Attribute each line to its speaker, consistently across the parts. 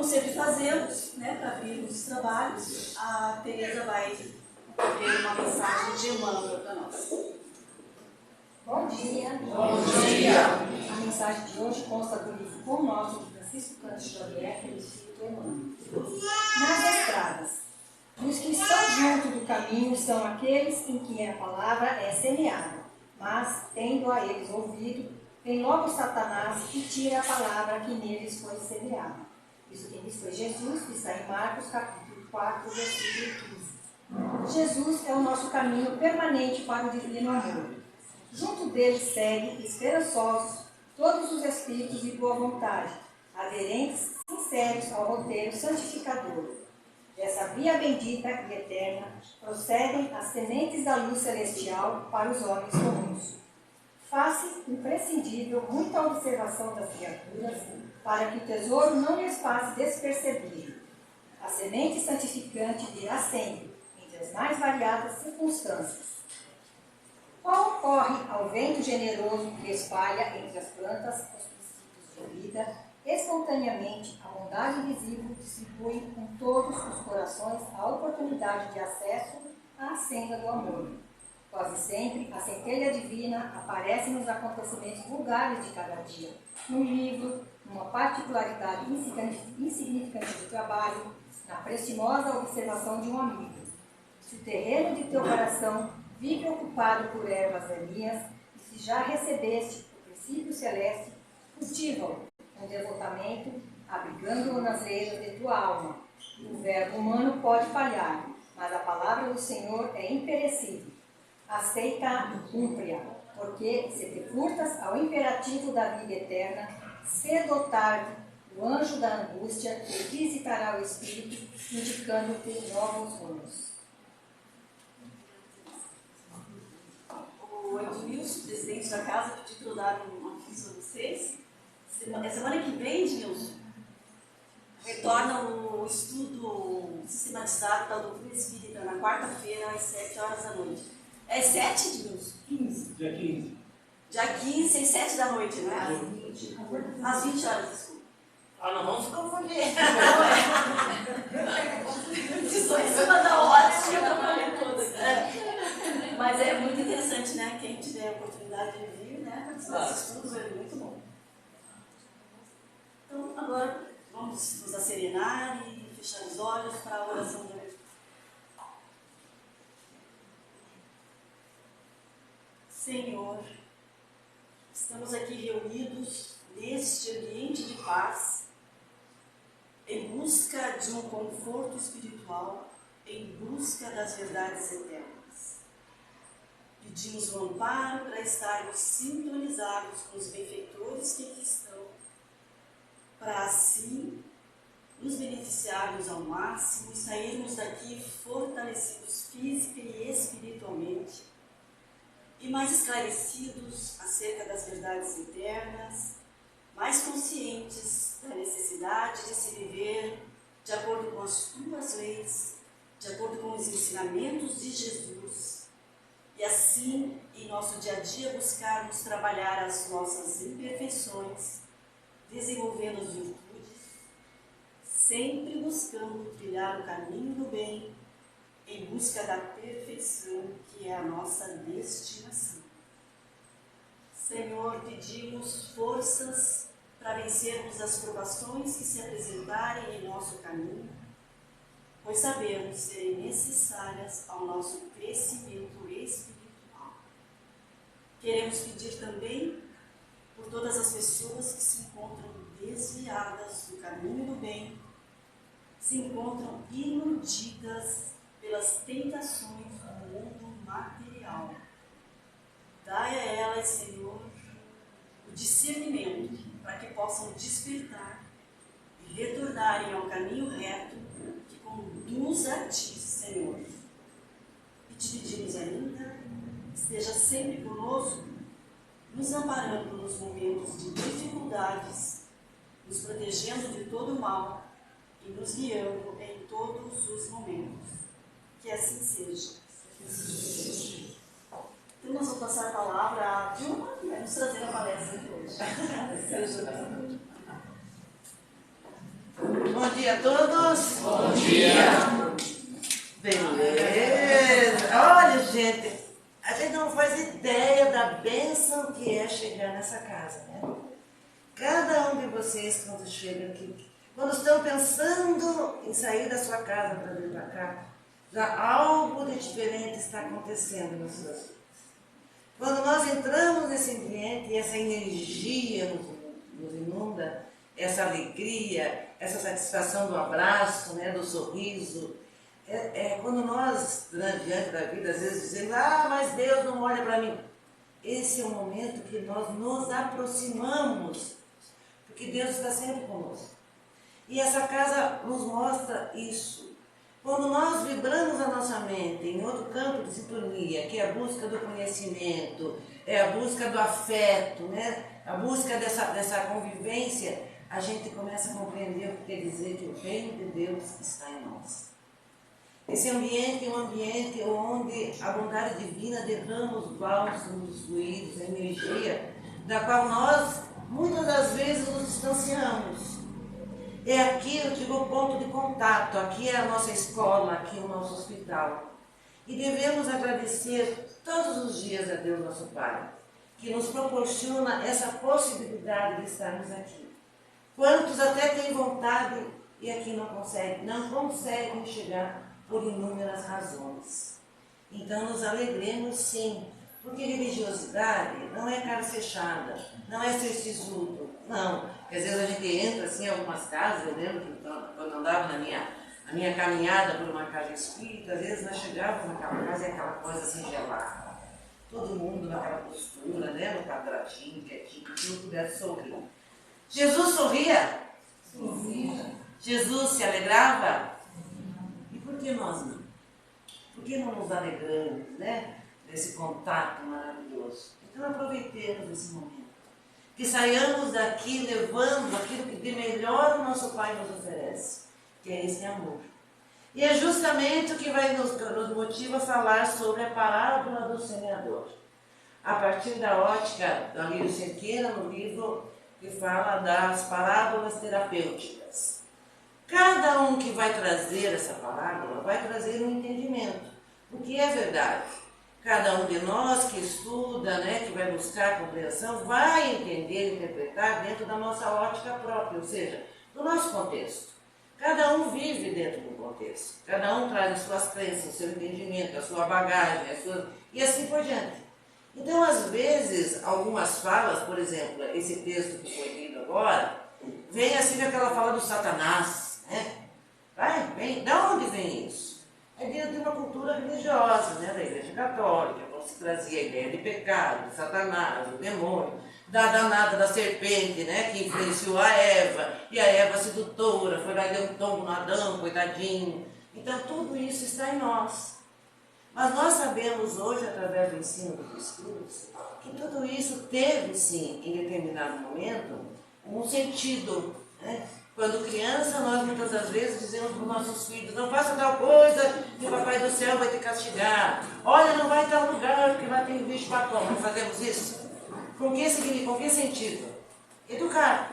Speaker 1: como sempre fazemos, né, para abrir os trabalhos, a Tereza vai ter uma mensagem de Emmanuel para nós.
Speaker 2: Bom dia.
Speaker 3: Bom dia.
Speaker 2: A mensagem de hoje consta do livro Com Nós, de Francisco Cândido Xavier, pelo Espírito Emmanuel. Nas estradas. Os que estão junto do caminho são aqueles em que a palavra é semeada, mas, tendo a eles ouvido, vem logo Satanás e tira a palavra que neles foi semeada. Isso quem diz foi Jesus, que está em Marcos, capítulo 4, versículo 15. Jesus é o nosso caminho permanente para o divino amor. Junto dele seguem, esperançosos, todos os espíritos de boa vontade, aderentes, sinceros ao roteiro santificador. Dessa via bendita e eterna procedem as sementes da luz celestial para os homens comuns. Faz-se imprescindível muita observação das criaturas para que o tesouro não lhes passe despercebido. A semente santificante virá sempre, entre as mais variadas circunstâncias. Qual ocorre ao vento generoso que espalha entre as plantas os princípios de vida, espontaneamente a bondade visível distribui com todos os corações a oportunidade de acesso à senda do amor. Quase sempre a centelha divina aparece nos acontecimentos vulgares de cada dia, no livro, numa particularidade insignificante do trabalho, na prestimosa observação de um amigo. Se o terreno de teu coração vive ocupado por ervas daninhas, e se já recebeste o princípio celeste, cultiva-o com devotamento, abrigando-o nas leiras de tua alma. O verbo humano pode falhar, mas a palavra do Senhor é imperecível. Aceita e cumpre-a, porque se te furtas ao imperativo da vida eterna, cedo ou tarde, o anjo da angústia te visitará o espírito, indicando-te novos rumos.
Speaker 1: O Edmilson, presidente da casa, pediu para eu dar um aviso a vocês. Semana que vem, Edmilson, retorna o estudo sistematizado da doutrina espírita, na quarta-feira, às 7 horas da noite. É 7, Edmilson?
Speaker 3: 15. Dia 15.
Speaker 1: Dia 15, às 7 da noite, né? Às 20 horas, desculpa.
Speaker 3: Não vamos se confundir.
Speaker 1: 18 em cima da hora, mas é muito interessante, né? Quem tiver a oportunidade de vir, né? Participar desses estudos é muito bom. Então, agora vamos nos asserenar e fechar os olhos para a oração de hoje. Senhor, estamos aqui reunidos neste ambiente de paz, em busca de um conforto espiritual, em busca das verdades eternas. Pedimos o amparo para estarmos sintonizados com os benfeitores que aqui estão, para assim nos beneficiarmos ao máximo e sairmos daqui fortalecidos física e espiritualmente, e mais esclarecidos acerca das verdades eternas, mais conscientes da necessidade de se viver de acordo com as tuas leis, de acordo com os ensinamentos de Jesus, e assim, em nosso dia a dia, buscarmos trabalhar as nossas imperfeições, desenvolvendo as virtudes, sempre buscando trilhar o caminho do bem, em busca da perfeição, que é a nossa destinação. Senhor, pedimos forças para vencermos as provações que se apresentarem em nosso caminho, pois sabemos serem necessárias ao nosso crescimento espiritual. Queremos pedir também por todas as pessoas que se encontram desviadas do caminho do bem, se encontram iludidas pelas tentações do mundo material. Dai a elas, Senhor, o discernimento para que possam despertar e retornarem ao caminho reto que conduz a Ti, Senhor. E te pedimos ainda, esteja sempre conosco, nos amparando nos momentos de dificuldades, nos protegendo de todo o mal e nos guiando em todos os momentos. Que assim seja. Então, nós vamos passar a palavra a Dilma, que vai nos trazer a palestra de hoje.
Speaker 3: Bom dia.
Speaker 4: dia a todos.
Speaker 3: Bom dia.
Speaker 4: Beleza. Olha, gente, a gente não faz ideia da bênção que é chegar nessa casa, né? Cada um de vocês, quando chega aqui, quando estão pensando em sair da sua casa para vir para cá, já algo de diferente está acontecendo nas suas vidas. Quando nós entramos nesse ambiente e essa energia nos inunda, essa alegria, essa satisfação do abraço, né, do sorriso, quando nós, diante da vida, às vezes dizemos, mas Deus não olha para mim. Esse é o momento que nós nos aproximamos, porque Deus está sempre conosco. E essa casa nos mostra isso. Quando nós vibramos a nossa mente em outro campo de sintonia, que é a busca do conhecimento, é a busca do afeto, né? A busca dessa convivência, a gente começa a compreender o que quer dizer que o reino de Deus está em nós. Esse ambiente é um ambiente onde a bondade divina derrama os bálsamos, os fluidos, a energia, da qual nós, muitas das vezes, nos distanciamos. É aqui, eu digo, o ponto de contato, aqui é a nossa escola, aqui é o nosso hospital. E devemos agradecer todos os dias a Deus, nosso Pai, que nos proporciona essa possibilidade de estarmos aqui. Quantos até têm vontade e aqui não conseguem chegar por inúmeras razões. Então nos alegremos sim, porque religiosidade não é cara fechada, não é ser sisudo, não. Porque às vezes a gente entra assim em algumas casas, eu lembro que quando andava na minha caminhada por uma casa espírita, às vezes nós chegávamos naquela casa e aquela coisa assim gelada. Todo mundo naquela postura, né, no quadradinho, quietinho, que não pudesse sorrir. Jesus sorria? Sorria. Jesus se alegrava? E por que nós não? Por que não nos alegramos, né, desse contato maravilhoso? Então aproveitemos esse momento. Que saiamos daqui levando aquilo que de melhor o nosso Pai nos oferece, que é esse amor. E é justamente o que nos motiva a falar sobre a parábola do semeador. A partir da ótica do Amílio Cerqueira, no livro que fala das parábolas terapêuticas. Cada um que vai trazer essa parábola vai trazer um entendimento, porque é verdade. Cada um de nós que estuda, né, que vai buscar a compreensão, vai entender, interpretar dentro da nossa ótica própria, ou seja, do nosso contexto. Cada um vive dentro do contexto, cada um traz as suas crenças, o seu entendimento, a sua bagagem, e assim por diante. Então, às vezes, algumas falas, por exemplo, esse texto que foi lido agora, vem assim aquela fala do Satanás, né? De onde vem isso? É dentro de uma cultura religiosa, né, da Igreja Católica, quando se trazia a ideia de pecado, de Satanás, do demônio, da danada da serpente, né, que influenciou a Eva, e a Eva sedutora, foi lá e deu um tombo no Adão, coitadinho. Então tudo isso está em nós. Mas nós sabemos hoje, através do ensino dos estudos, que tudo isso teve, sim, em determinado momento, um sentido, né? Quando criança, nós muitas das vezes dizemos para os nossos filhos, não faça tal coisa que o Papai do Céu vai te castigar. Olha, não vai em tal lugar porque lá tem bicho papão. Não fazemos isso? Com que sentido? Educar.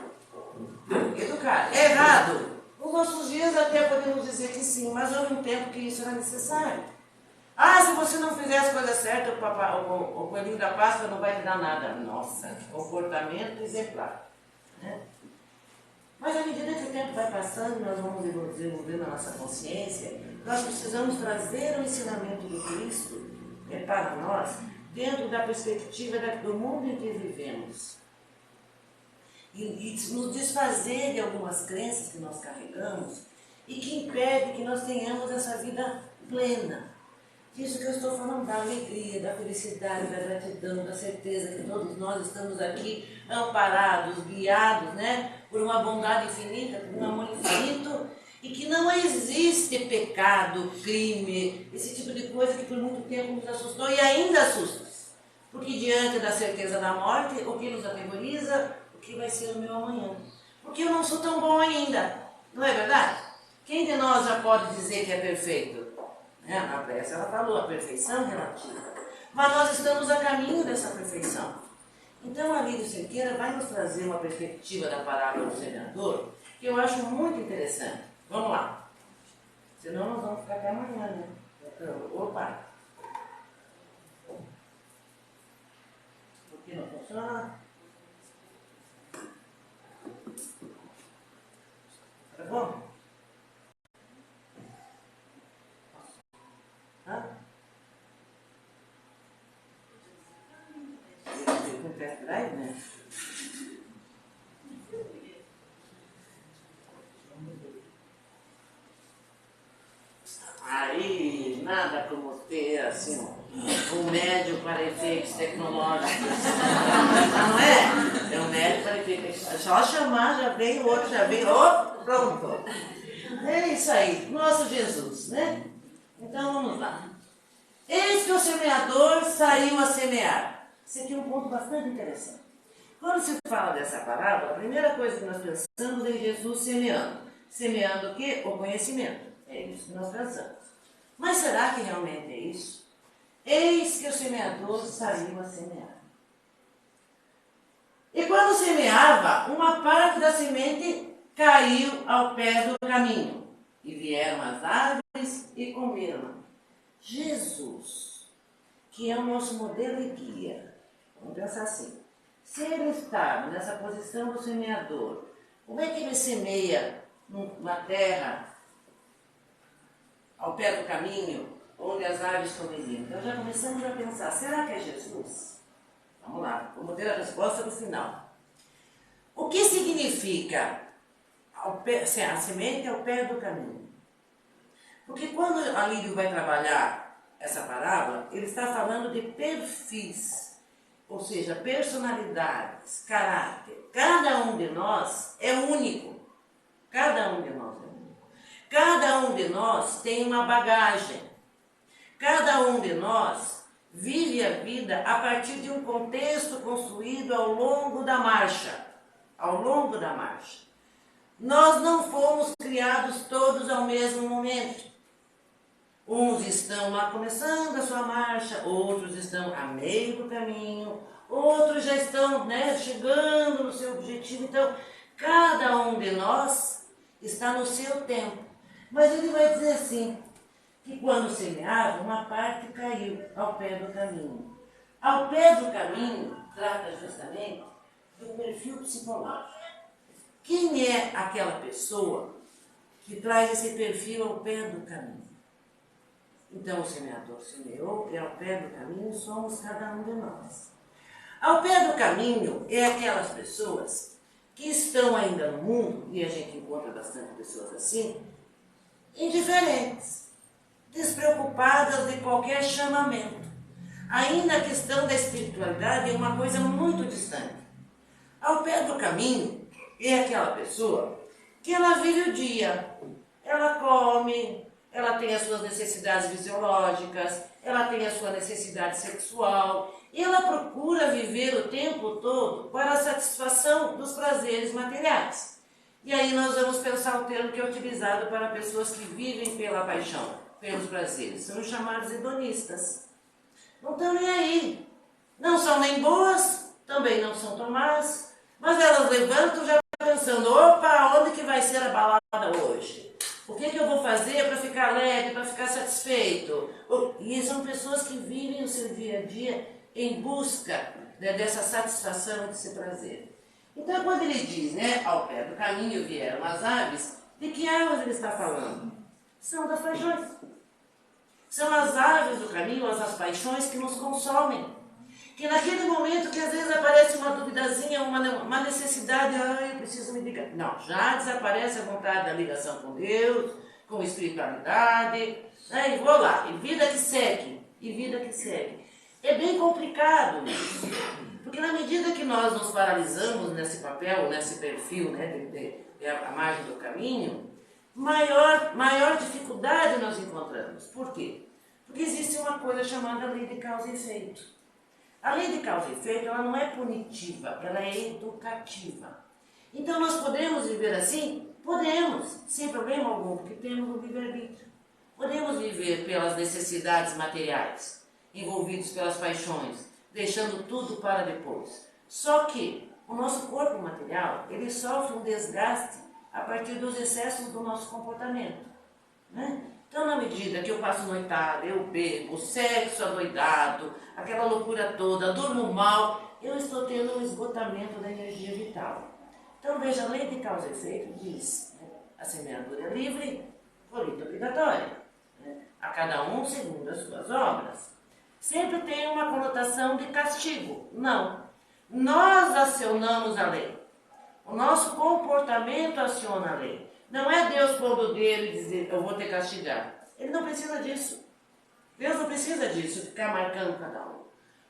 Speaker 4: Educar. É errado? Nos nossos dias até podemos dizer que sim, mas houve um tempo que isso era necessário. Se você não fizer as coisas certas, o coelhinho da Páscoa não vai te dar nada. Nossa, comportamento exemplar. Né? Mas à medida que o tempo vai passando, nós vamos desenvolvendo a nossa consciência, nós precisamos trazer o ensinamento do Cristo para nós, dentro da perspectiva do mundo em que vivemos. E nos desfazer de algumas crenças que nós carregamos e que impede que nós tenhamos essa vida plena. Disso que eu estou falando, da alegria, da felicidade, da gratidão, da certeza que todos nós estamos aqui amparados, guiados, né, por uma bondade infinita, por um amor infinito, e que não existe pecado, crime, esse tipo de coisa que por muito tempo nos assustou e ainda assusta. Porque diante da certeza da morte, o que nos aterroriza, o que vai ser o meu amanhã. Porque eu não sou tão bom ainda, não é verdade? Quem de nós já pode dizer que é perfeito? Na prece ela falou, a perfeição relativa. Mas nós estamos a caminho dessa perfeição. Então, a Amílio Cerqueira vai nos trazer uma perspectiva da parábola do semeador que eu acho muito interessante. Vamos lá. Senão nós vamos ficar até amanhã, né? Opa! Por que não funciona? Tá bom? Hã? Eu vou pé atrás, né? Aí, nada como ter, assim, um médio para efeitos tecnológicos. Não é? É um médio para efeitos. Só chamar, já vem o outro, já vem. Oh, pronto. É isso aí, nosso Jesus, né? Então vamos lá. Eis que o semeador saiu a semear. Esse aqui é um ponto bastante interessante. Quando se fala dessa parábola, a primeira coisa que nós pensamos é Jesus semeando. Semeando o quê? O conhecimento. É isso que nós pensamos. Mas será que realmente é isso? Eis que o semeador saiu a semear. E quando semeava, uma parte da semente caiu ao pé do caminho. E vieram as aves e comeram. Jesus, que é o nosso modelo e guia, vamos pensar assim. Se ele está nessa posição do semeador, como é que ele semeia numa terra ao pé do caminho, onde as aves comeriam? Então já começamos a pensar, será que é Jesus? Vamos lá, vamos ter a resposta no final. O que significa a semente ao pé do caminho? Porque quando Alírio vai trabalhar essa parábola, ele está falando de perfis, ou seja, personalidades, caráter. Cada um de nós é único. Cada um de nós é único. Cada um de nós tem uma bagagem. Cada um de nós vive a vida a partir de um contexto construído ao longo da marcha. Ao longo da marcha. Nós não fomos criados todos ao mesmo momento. Uns estão lá começando a sua marcha, outros estão a meio do caminho, outros já estão, chegando no seu objetivo. Então, cada um de nós está no seu tempo. Mas ele vai dizer assim, que quando semeava, uma parte caiu ao pé do caminho. Ao pé do caminho, trata justamente do perfil psicológico. Quem é aquela pessoa que traz esse perfil ao pé do caminho? Então o semeador semeou e ao pé do caminho somos cada um de nós. Ao pé do caminho é aquelas pessoas que estão ainda no mundo, e a gente encontra bastante pessoas assim, indiferentes, despreocupadas de qualquer chamamento. Ainda a questão da espiritualidade é uma coisa muito distante. Ao pé do caminho é aquela pessoa que ela vive o dia, ela come, ela tem as suas necessidades fisiológicas, ela tem a sua necessidade sexual, e ela procura viver o tempo todo para a satisfação dos prazeres materiais. E aí nós vamos pensar o termo que é utilizado para pessoas que vivem pela paixão, pelos prazeres. São os chamados hedonistas. Não estão nem aí. Não são nem boas, também não são tão más, mas elas levantam já pensando, opa, onde que vai ser a balada hoje? O que eu vou fazer para ficar alegre, para ficar satisfeito? E são pessoas que vivem o seu dia a dia em busca dessa satisfação, desse prazer. Então, quando ele diz, ao pé do caminho vieram as aves, de que aves ele está falando? São das paixões. São as aves do caminho, as paixões que nos consomem. Que naquele momento que às vezes aparece uma duvidazinha, uma necessidade, eu preciso me ligar. Não, já desaparece a vontade da ligação com Deus, com espiritualidade, e vou lá, e vida que segue, e vida que segue. É bem complicado isso, porque na medida que nós nos paralisamos nesse papel, nesse perfil, a margem do caminho, maior dificuldade nós encontramos. Por quê? Porque existe uma coisa chamada lei de causa e efeito. A lei de causa e efeito, ela não é punitiva, ela é educativa. Então nós podemos viver assim? Podemos, sem problema algum, porque temos o livre-arbítrio. Podemos viver pelas necessidades materiais, envolvidos pelas paixões, deixando tudo para depois. Só que o nosso corpo material, ele sofre um desgaste a partir dos excessos do nosso comportamento, né? Então, na medida que eu passo noitada, eu bebo, sexo adoidado, aquela loucura toda, durmo mal, eu estou tendo um esgotamento da energia vital. Então, veja, a lei de causa e efeito diz, né, a semeadura é livre, colheita obrigatória, né, a cada um segundo as suas obras. Sempre tem uma conotação de castigo. Não. Nós acionamos a lei. O nosso comportamento aciona a lei. Não é Deus pondo o dedo e dizer, eu vou te castigar. Ele não precisa disso. Deus não precisa disso, ficar marcando cada um.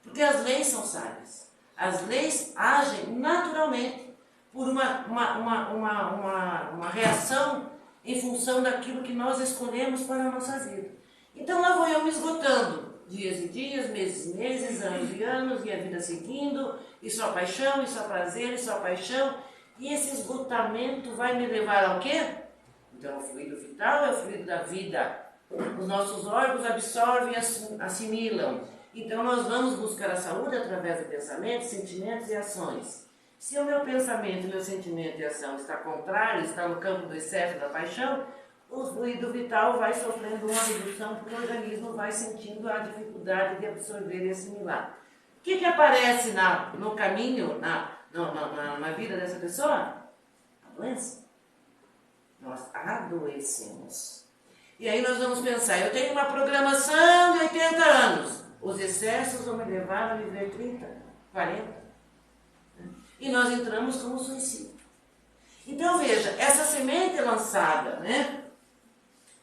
Speaker 4: Porque as leis são sábias. As leis agem naturalmente por uma reação em função daquilo que nós escolhemos para a nossa vida. Então lá vou eu me esgotando. Dias e dias, meses e meses, anos e anos, e a vida seguindo, e só paixão, e só prazer, e só paixão. E esse esgotamento vai me levar ao quê? Então, o fluido vital é o fluido da vida. Os nossos órgãos absorvem e assimilam. Então, nós vamos buscar a saúde através de pensamentos, sentimentos e ações. Se o meu pensamento, meu sentimento e ação está contrário, está no campo do excesso da paixão, o fluido vital vai sofrendo uma redução porque o organismo vai sentindo a dificuldade de absorver e assimilar. O que aparece no caminho, na vida dessa pessoa? A doença. Nós adoecemos. E aí nós vamos pensar, eu tenho uma programação de 80 anos. Os excessos vão me levar a viver 30, 40. E nós entramos como suicídio. Então veja, essa semente lançada, né,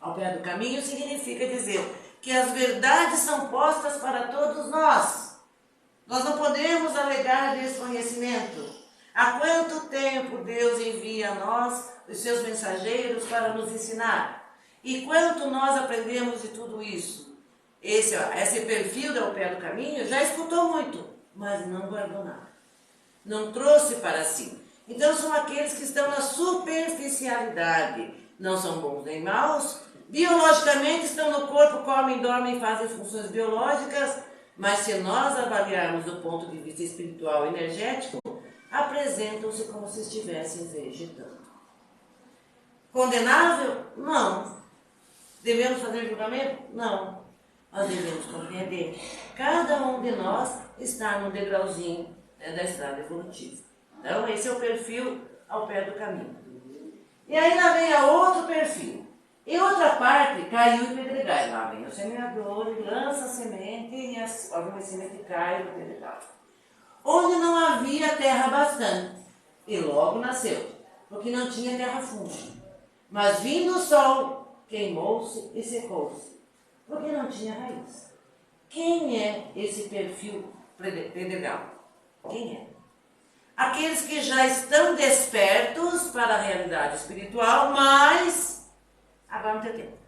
Speaker 4: ao pé do caminho significa dizer que as verdades são postas para todos nós. Nós não podemos alegar desconhecimento. Há quanto tempo Deus envia a nós os seus mensageiros para nos ensinar? E quanto nós aprendemos de tudo isso? Esse perfil do ao pé do caminho já escutou muito, mas não guardou nada. Não trouxe para si. Então são aqueles que estão na superficialidade. Não são bons nem maus. Biologicamente estão no corpo, comem, dormem, fazem funções biológicas, mas se nós avaliarmos do ponto de vista espiritual e energético, apresentam-se como se estivessem vegetando. Condenável? Não. Devemos fazer julgamento? Não. Nós devemos compreender. Cada um de nós está num degrauzinho, né, da estrada evolutiva. Então, esse é o perfil ao pé do caminho. E aí lá vem a outro perfil. Em outra parte, caiu em pedregais. Lá vem o semeador, ele lança a semente e a semente cai no pedregal. Onde não havia terra bastante. E logo nasceu, porque não tinha terra funda. Mas vindo o sol, queimou-se e secou-se, porque não tinha raiz. Quem é esse perfil pedregal? Quem é? Aqueles que já estão despertos para a realidade espiritual, mas agora não tem tempo.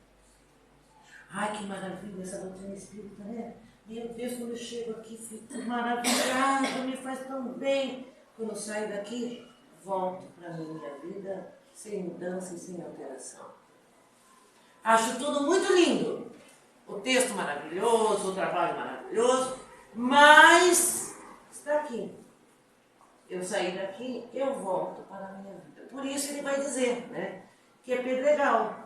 Speaker 4: Ai, que maravilha essa doutrina espírita, né? Meu Deus, quando eu chego aqui, fico maravilhada, me faz tão bem. Quando eu saio daqui, volto para a minha vida sem mudança e sem alteração. Acho tudo muito lindo. O texto maravilhoso, o trabalho maravilhoso, mas está aqui. Eu saí daqui, eu volto para a minha vida. Por isso ele vai dizer, né, que é pedregal.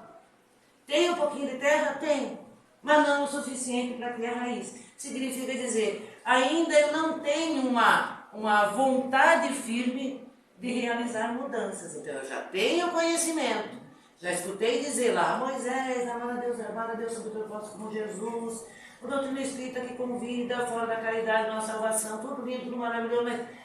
Speaker 4: Tem um pouquinho de terra? Tem. Mas não o suficiente para criar raiz. Significa dizer, ainda eu não tenho uma vontade firme de realizar mudanças. Então eu já tenho conhecimento. Já escutei dizer lá, Moisés, amar a Deus sobre o propósito como Jesus, o doutrina espírita que convida, fora da caridade, na salvação, tudo lindo, tudo maravilhoso, mas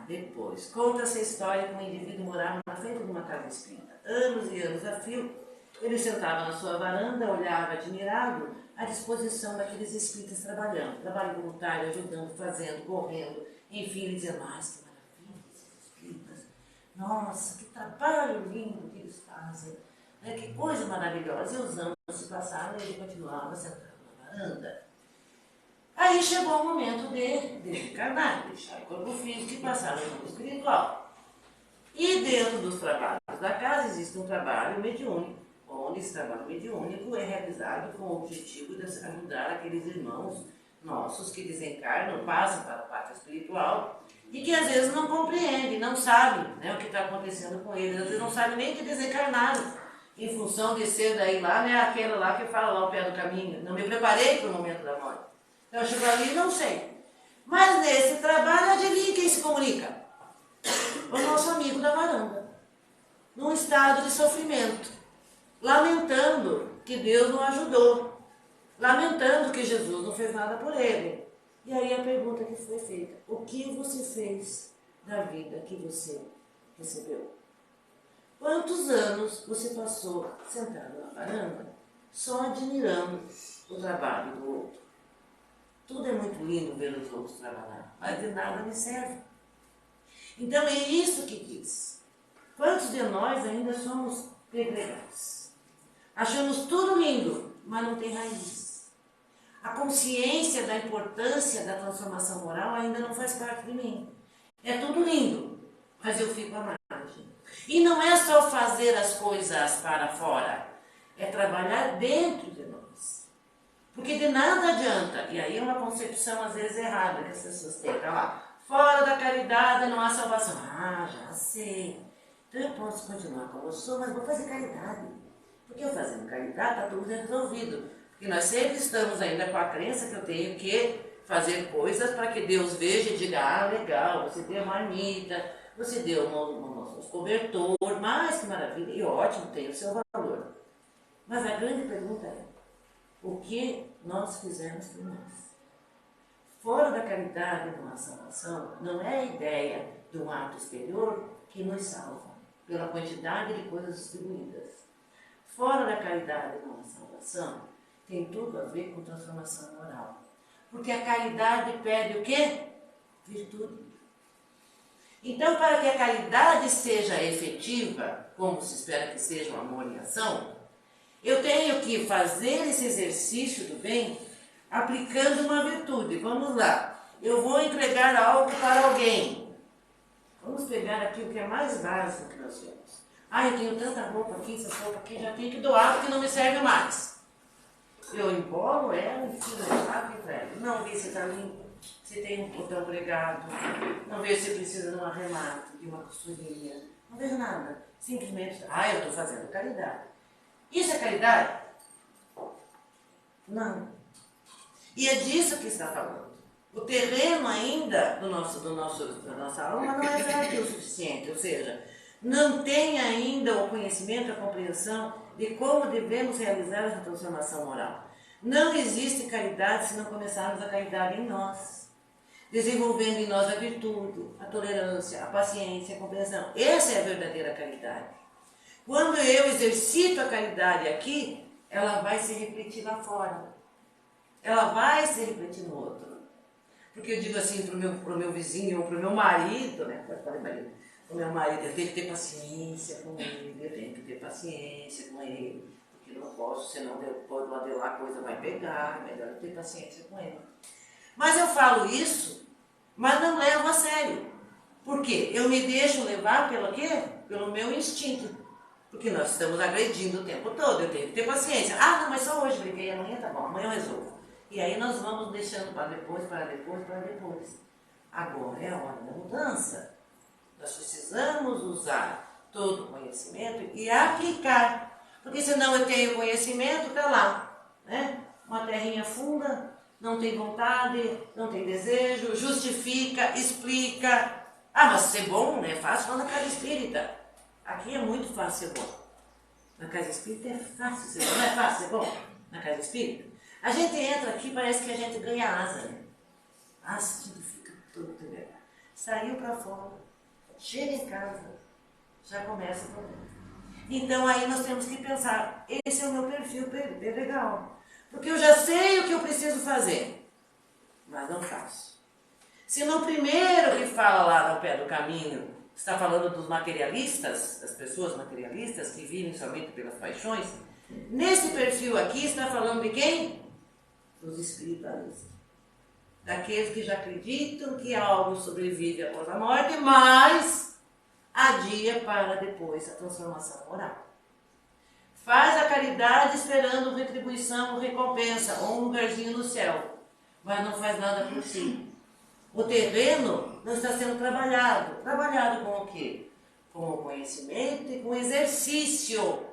Speaker 4: depois, conta essa história que um indivíduo morava na frente de uma casa espírita, anos e anos a fio. Ele sentava na sua varanda, olhava admirado a disposição daqueles espíritas trabalhando, trabalho voluntário, ajudando, fazendo, correndo, enfim, ele dizia, mas que maravilha esses espíritas, nossa, que trabalho lindo que eles fazem, né? Que coisa maravilhosa. E os anos se passaram e ele continuava sentado na varanda. Aí chegou o momento de desencarnar, deixar o corpo físico e passar no mundo espiritual. E dentro dos trabalhos da casa existe um trabalho mediúnico, onde esse trabalho mediúnico é realizado com o objetivo de ajudar aqueles irmãos nossos que desencarnam, passam para a parte espiritual e que às vezes não compreende, não sabe, né, o que está acontecendo com eles, às vezes não sabe nem que desencarnaram, em função de ser daí lá, né, aquela lá que fala lá ao pé do caminho, não me preparei para o momento da morte. Então eu chego ali e não sei. Mas nesse trabalho, adivinha quem se comunica? O nosso amigo da varanda, num estado de sofrimento, lamentando que Deus não ajudou, lamentando que Jesus não fez nada por ele. E aí a pergunta que foi feita: o que você fez da vida que você recebeu? Quantos anos você passou sentado na varanda, só admirando o trabalho do outro? Tudo é muito lindo ver os outros trabalhar, mas de nada me serve. Então é isso que diz. Quantos de nós ainda somos pedregais? Achamos tudo lindo, mas não tem raiz. A consciência da importância da transformação moral ainda não faz parte de mim. É tudo lindo, mas eu fico à margem. E não é só fazer as coisas para fora, é trabalhar dentro de nós. Porque de nada adianta, e aí é uma concepção às vezes errada que as pessoas têm, tá lá, fora da caridade não há salvação. Ah, já sei. Então eu posso continuar como eu sou, mas vou fazer caridade. Porque eu fazendo caridade está tudo resolvido. Porque nós sempre estamos ainda com a crença que eu tenho que fazer coisas para que Deus veja e diga: ah, legal, você deu uma marmita, você deu um cobertor, mas que maravilha, e ótimo, tem o seu valor. Mas a grande pergunta é: o que nós fizemos por nós? Fora da caridade de uma salvação, não é a ideia de um ato exterior que nos salva, pela quantidade de coisas distribuídas. Fora da caridade de uma salvação, tem tudo a ver com transformação moral. Porque a caridade pede o quê? Virtude. Então, para que a caridade seja efetiva, como se espera que seja o amor em ação, eu tenho que fazer esse exercício do bem aplicando uma virtude. Vamos lá. Eu vou entregar algo para alguém. Vamos pegar aqui o que é mais básico que nós temos. Ah, eu tenho tanta roupa aqui, essa roupa aqui, já tenho que doar porque não me serve mais. Eu embolo ela, enfio no saco e entrego. Não vi se está limpo, se tem um botão pregado, não vejo se precisa de um arremate, de uma costurinha. Não vejo nada. Simplesmente, eu estou fazendo caridade. Isso é caridade? Não. E é disso que está falando. O terreno ainda da nossa alma não é fértil o suficiente, ou seja, não tem ainda o conhecimento, a compreensão de como devemos realizar essa transformação moral. Não existe caridade se não começarmos a caridade em nós, desenvolvendo em nós a virtude, a tolerância, a paciência, a compreensão. Essa é a verdadeira caridade. Quando eu exercito a caridade aqui, ela vai se refletir lá fora. Ela vai se refletir no outro. Porque eu digo assim pro meu vizinho ou pro meu marido, né? Pode falar marido. O meu marido, eu tenho que ter paciência com ele, eu tenho que ter paciência com ele, porque não posso, senão depois do lado de lá a coisa vai pegar, é melhor eu ter paciência com ele. Mas eu falo isso, mas não levo a sério. Por quê? Eu me deixo levar pelo quê? Pelo meu instinto. Porque nós estamos agredindo o tempo todo, eu tenho que ter paciência. Ah, não, mas só hoje briguei, amanhã tá bom, amanhã eu resolvo. E aí nós vamos deixando para depois, para depois, para depois. Agora é a hora da mudança. Nós precisamos usar todo o conhecimento e aplicar. Porque senão eu tenho conhecimento, está lá, né? Uma terrinha funda, não tem vontade, não tem desejo, justifica, explica. Ah, mas ser bom é fácil lá na casa espírita. Aqui é muito fácil ser bom. Na casa espírita é fácil ser bom. Não é fácil ser bom na casa espírita? A gente entra aqui, parece que a gente ganha asa, né? Tudo fica tudo legal. Saiu para fora, chega em casa, já começa o problema. Então aí nós temos que pensar, esse é o meu perfil legal. Porque eu já sei o que eu preciso fazer, mas não faço. Se no primeiro que fala lá no pé do caminho, está falando dos materialistas, das pessoas materialistas que vivem somente pelas paixões, nesse perfil aqui está falando de quem? Dos espiritualistas. Daqueles que já acreditam que algo sobrevive após a morte, mas adia para depois a transformação moral. Faz a caridade esperando retribuição ou recompensa, ou um lugarzinho no céu, mas não faz nada por si. O terreno não está sendo trabalhado. Trabalhado com o quê? Com o conhecimento e com o exercício.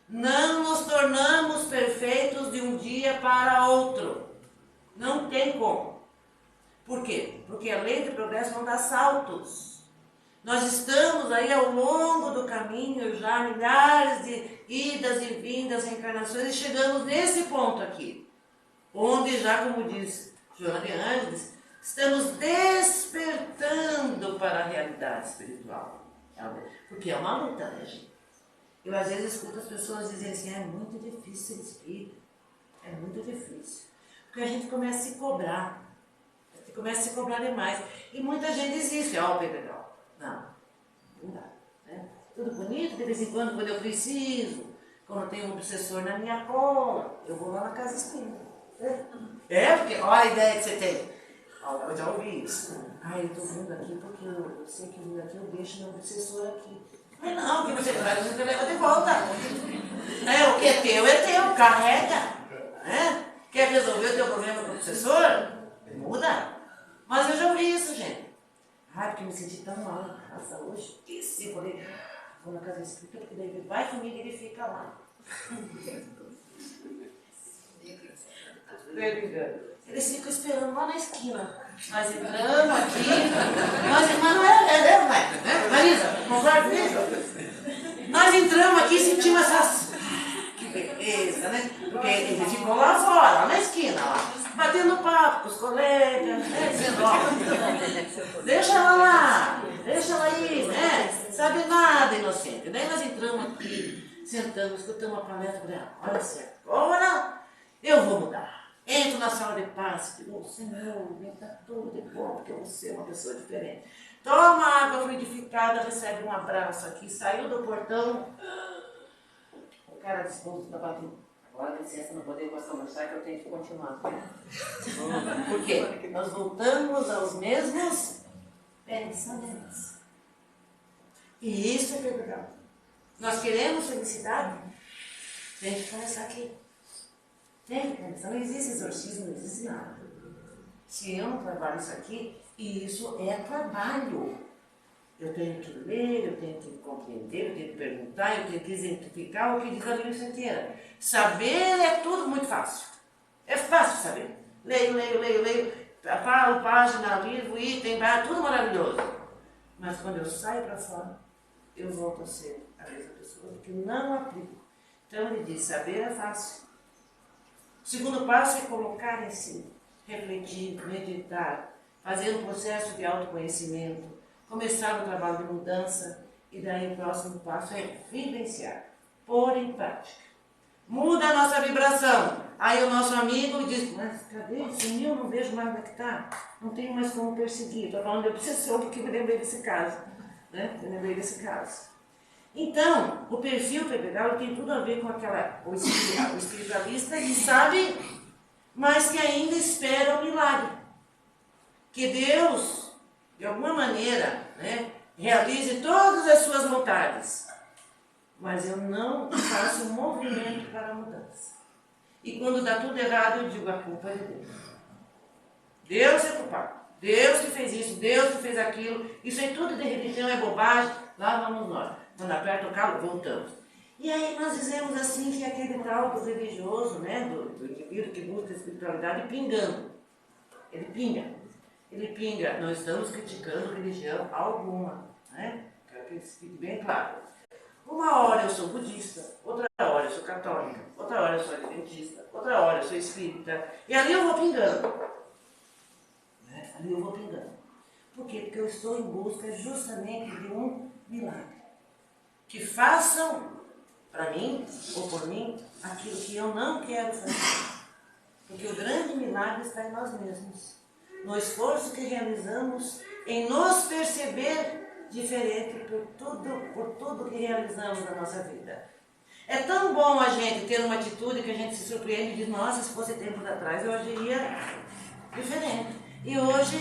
Speaker 4: Não nos tornamos perfeitos de um dia para outro. Não tem como. Por quê? Porque a lei de progresso não dá saltos. Nós estamos aí ao longo do caminho já milhares de idas e vindas, reencarnações, e chegamos nesse ponto aqui, onde já, como diz Joana de Ângeles, estamos despertando para a realidade espiritual. Porque é uma luta, né, gente? Eu às vezes escuto as pessoas dizerem assim, é muito difícil ser espírita, é muito difícil. Porque a gente começa a se cobrar. Começa a se cobrar demais. E muita gente desiste. Ó, Pedro, não dá. Né? Tudo bonito, de vez em quando eu preciso, quando eu tenho um obsessor na minha cola, eu vou lá na casa espírita. Porque olha a ideia que você tem. Olha, eu já ouvi isso. Eu estou vindo aqui porque eu sei que vindo aqui eu deixo meu obsessor aqui. Mas não, o que você traz, você leva de volta. O que é teu, carrega. Quer resolver o teu problema com o obsessor? Muda. Mas eu já ouvi isso, gente. Porque eu me senti tão mal em casa hoje. Esqueci, falei, vou na casa espírita, porque daí ele vai comigo e ele fica lá. Eles ficam esperando lá na esquina. Nós entramos aqui. Mas não é, Marisa, concorda comigo? Nós entramos aqui e sentimos essas... Que beleza, né? Porque ele ficou lá fora, lá na esquina, lá. Batendo papo com os colegas, dizendo, deixa ela lá, deixa ela aí, sabe nada, inocente. Daí nós entramos aqui, sentamos, escutamos uma palestra, falei, olha certo, agora eu vou mudar. Entro na sala de passe, digo, Senhor, me dá tudo de bom, porque você é uma pessoa diferente. Toma água fluidificada, recebe um abraço aqui, saiu do portão, o cara disposto da batida. Agora, licença, não podemos conversar, que eu tenho que continuar. Por quê? Nós voltamos aos mesmos pensamentos. E isso é legal. Nós queremos felicidade? Tem que começar aqui. Tem que começar. Não existe exorcismo, não existe nada. Se eu não trabalho isso aqui, isso é trabalho. Eu tenho que ler, eu tenho que compreender, eu tenho que perguntar, eu tenho que exemplificar o que diz a Bíblia inteira. Saber é tudo muito fácil. É fácil saber. Leio. Paro, página, livro, item, tudo maravilhoso. Mas quando eu saio para fora, eu volto a ser a mesma pessoa, porque não aplico. Então ele diz, saber é fácil. O segundo passo é colocar em si, refletir, meditar, fazer um processo de autoconhecimento, começar o trabalho de mudança e daí o próximo passo é vivenciar, pôr em prática. Muda a nossa vibração. Aí o nosso amigo diz, mas cadê? Sumiu, não vejo mais onde é que está. Não tenho mais como perseguir. Estou falando de obsessão porque me lembrei desse caso. Então, o perfil PPK tem tudo a ver com o espiritualista que sabe, mas que ainda espera o milagre. Que Deus, de alguma maneira, realize todas as suas vontades. Mas eu não faço um movimento para a mudança. E quando dá tudo errado, eu digo, a culpa é de Deus. Deus é culpado. Deus que fez isso, Deus que fez aquilo. Isso aí tudo de religião é bobagem. Lá vamos nós. Quando aperta o calo, voltamos. E aí nós dizemos assim que aquele tal do religioso, do indivíduo que busca a espiritualidade, pingando. Ele pinga. Não estamos criticando religião alguma. Quero que isso fique bem claro. Uma hora eu sou budista, outra hora eu sou católica, outra hora eu sou adventista, outra hora eu sou espírita. E ali eu vou pingando. Por quê? Porque eu estou em busca justamente de um milagre. Que façam para mim, ou por mim, aquilo que eu não quero fazer. Porque o grande milagre está em nós mesmos. No esforço que realizamos em nos perceber diferente por tudo que realizamos na nossa vida. É tão bom a gente ter uma atitude que a gente se surpreende e diz, nossa, se fosse tempos atrás eu agiria diferente. E hoje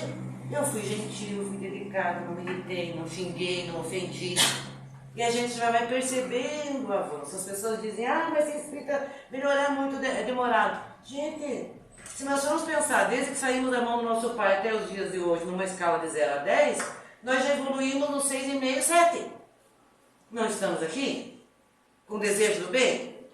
Speaker 4: eu fui gentil, fui delicado, não me irritei, não xinguei, não ofendi. E a gente já vai percebendo o avanço. As pessoas dizem, mas ser espírita melhorar muito é demorado. Gente, Se nós formos pensar, desde que saímos da mão do nosso pai até os dias de hoje, numa escala de 0 a 10, nós já evoluímos no 6,5, 7. Não estamos aqui? Com desejo do bem?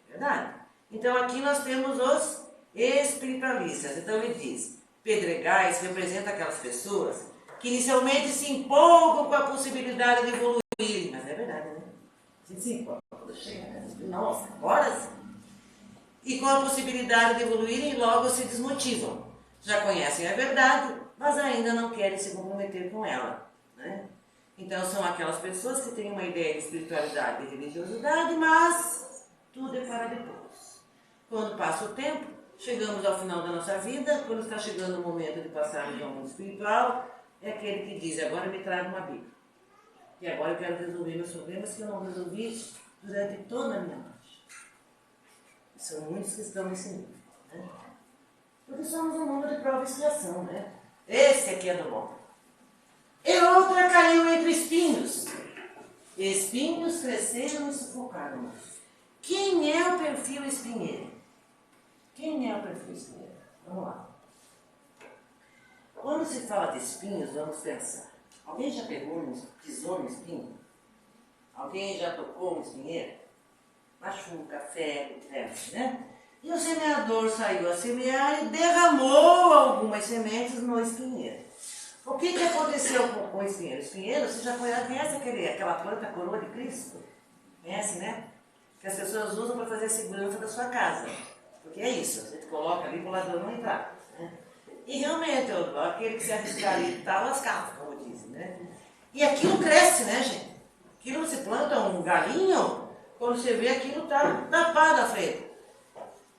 Speaker 4: É verdade. Então aqui nós temos os espiritualistas. Então ele diz, pedregais representa aquelas pessoas que inicialmente se empolgam com a possibilidade de evoluir. Mas é verdade, né? A gente se empolga quando chega, né? Nossa, agora sim. E com a possibilidade de evoluírem, logo se desmotivam. Já conhecem a verdade, mas ainda não querem se comprometer com ela, né? Então são aquelas pessoas que têm uma ideia de espiritualidade e religiosidade, mas tudo é para depois. Quando passa o tempo, chegamos ao final da nossa vida, quando está chegando o momento de passarmos ao mundo espiritual, é aquele que diz, agora me traga uma Bíblia. E agora eu quero resolver meus problemas que eu não resolvi durante toda a minha marcha. São muitos que estão nesse nível, né? Porque somos um mundo de prova e expiação, né? Esse aqui é do bom. E outra caiu entre espinhos. Espinhos cresceram e sufocaram. Quem é o perfil espinheiro? Quem é o perfil espinheiro? Vamos lá. Quando se fala de espinhos, vamos pensar. Alguém já pisou no espinho? Alguém já tocou um espinheiro? Machuca, fere, né? E o semeador saiu a semear e derramou algumas sementes no espinheiro. O que aconteceu com o espinheiro? O espinheiro, você já conhece aquela planta coroa de Cristo? Conhece, né? Que as pessoas usam para fazer a segurança da sua casa. Porque é isso, você coloca ali para o ladrão não entrar, né? E realmente, aquele que se arriscar ali está lascado, como dizem, né? E aquilo cresce, né, gente? Aquilo você planta um galinho, quando você vê aquilo está tapado à frente.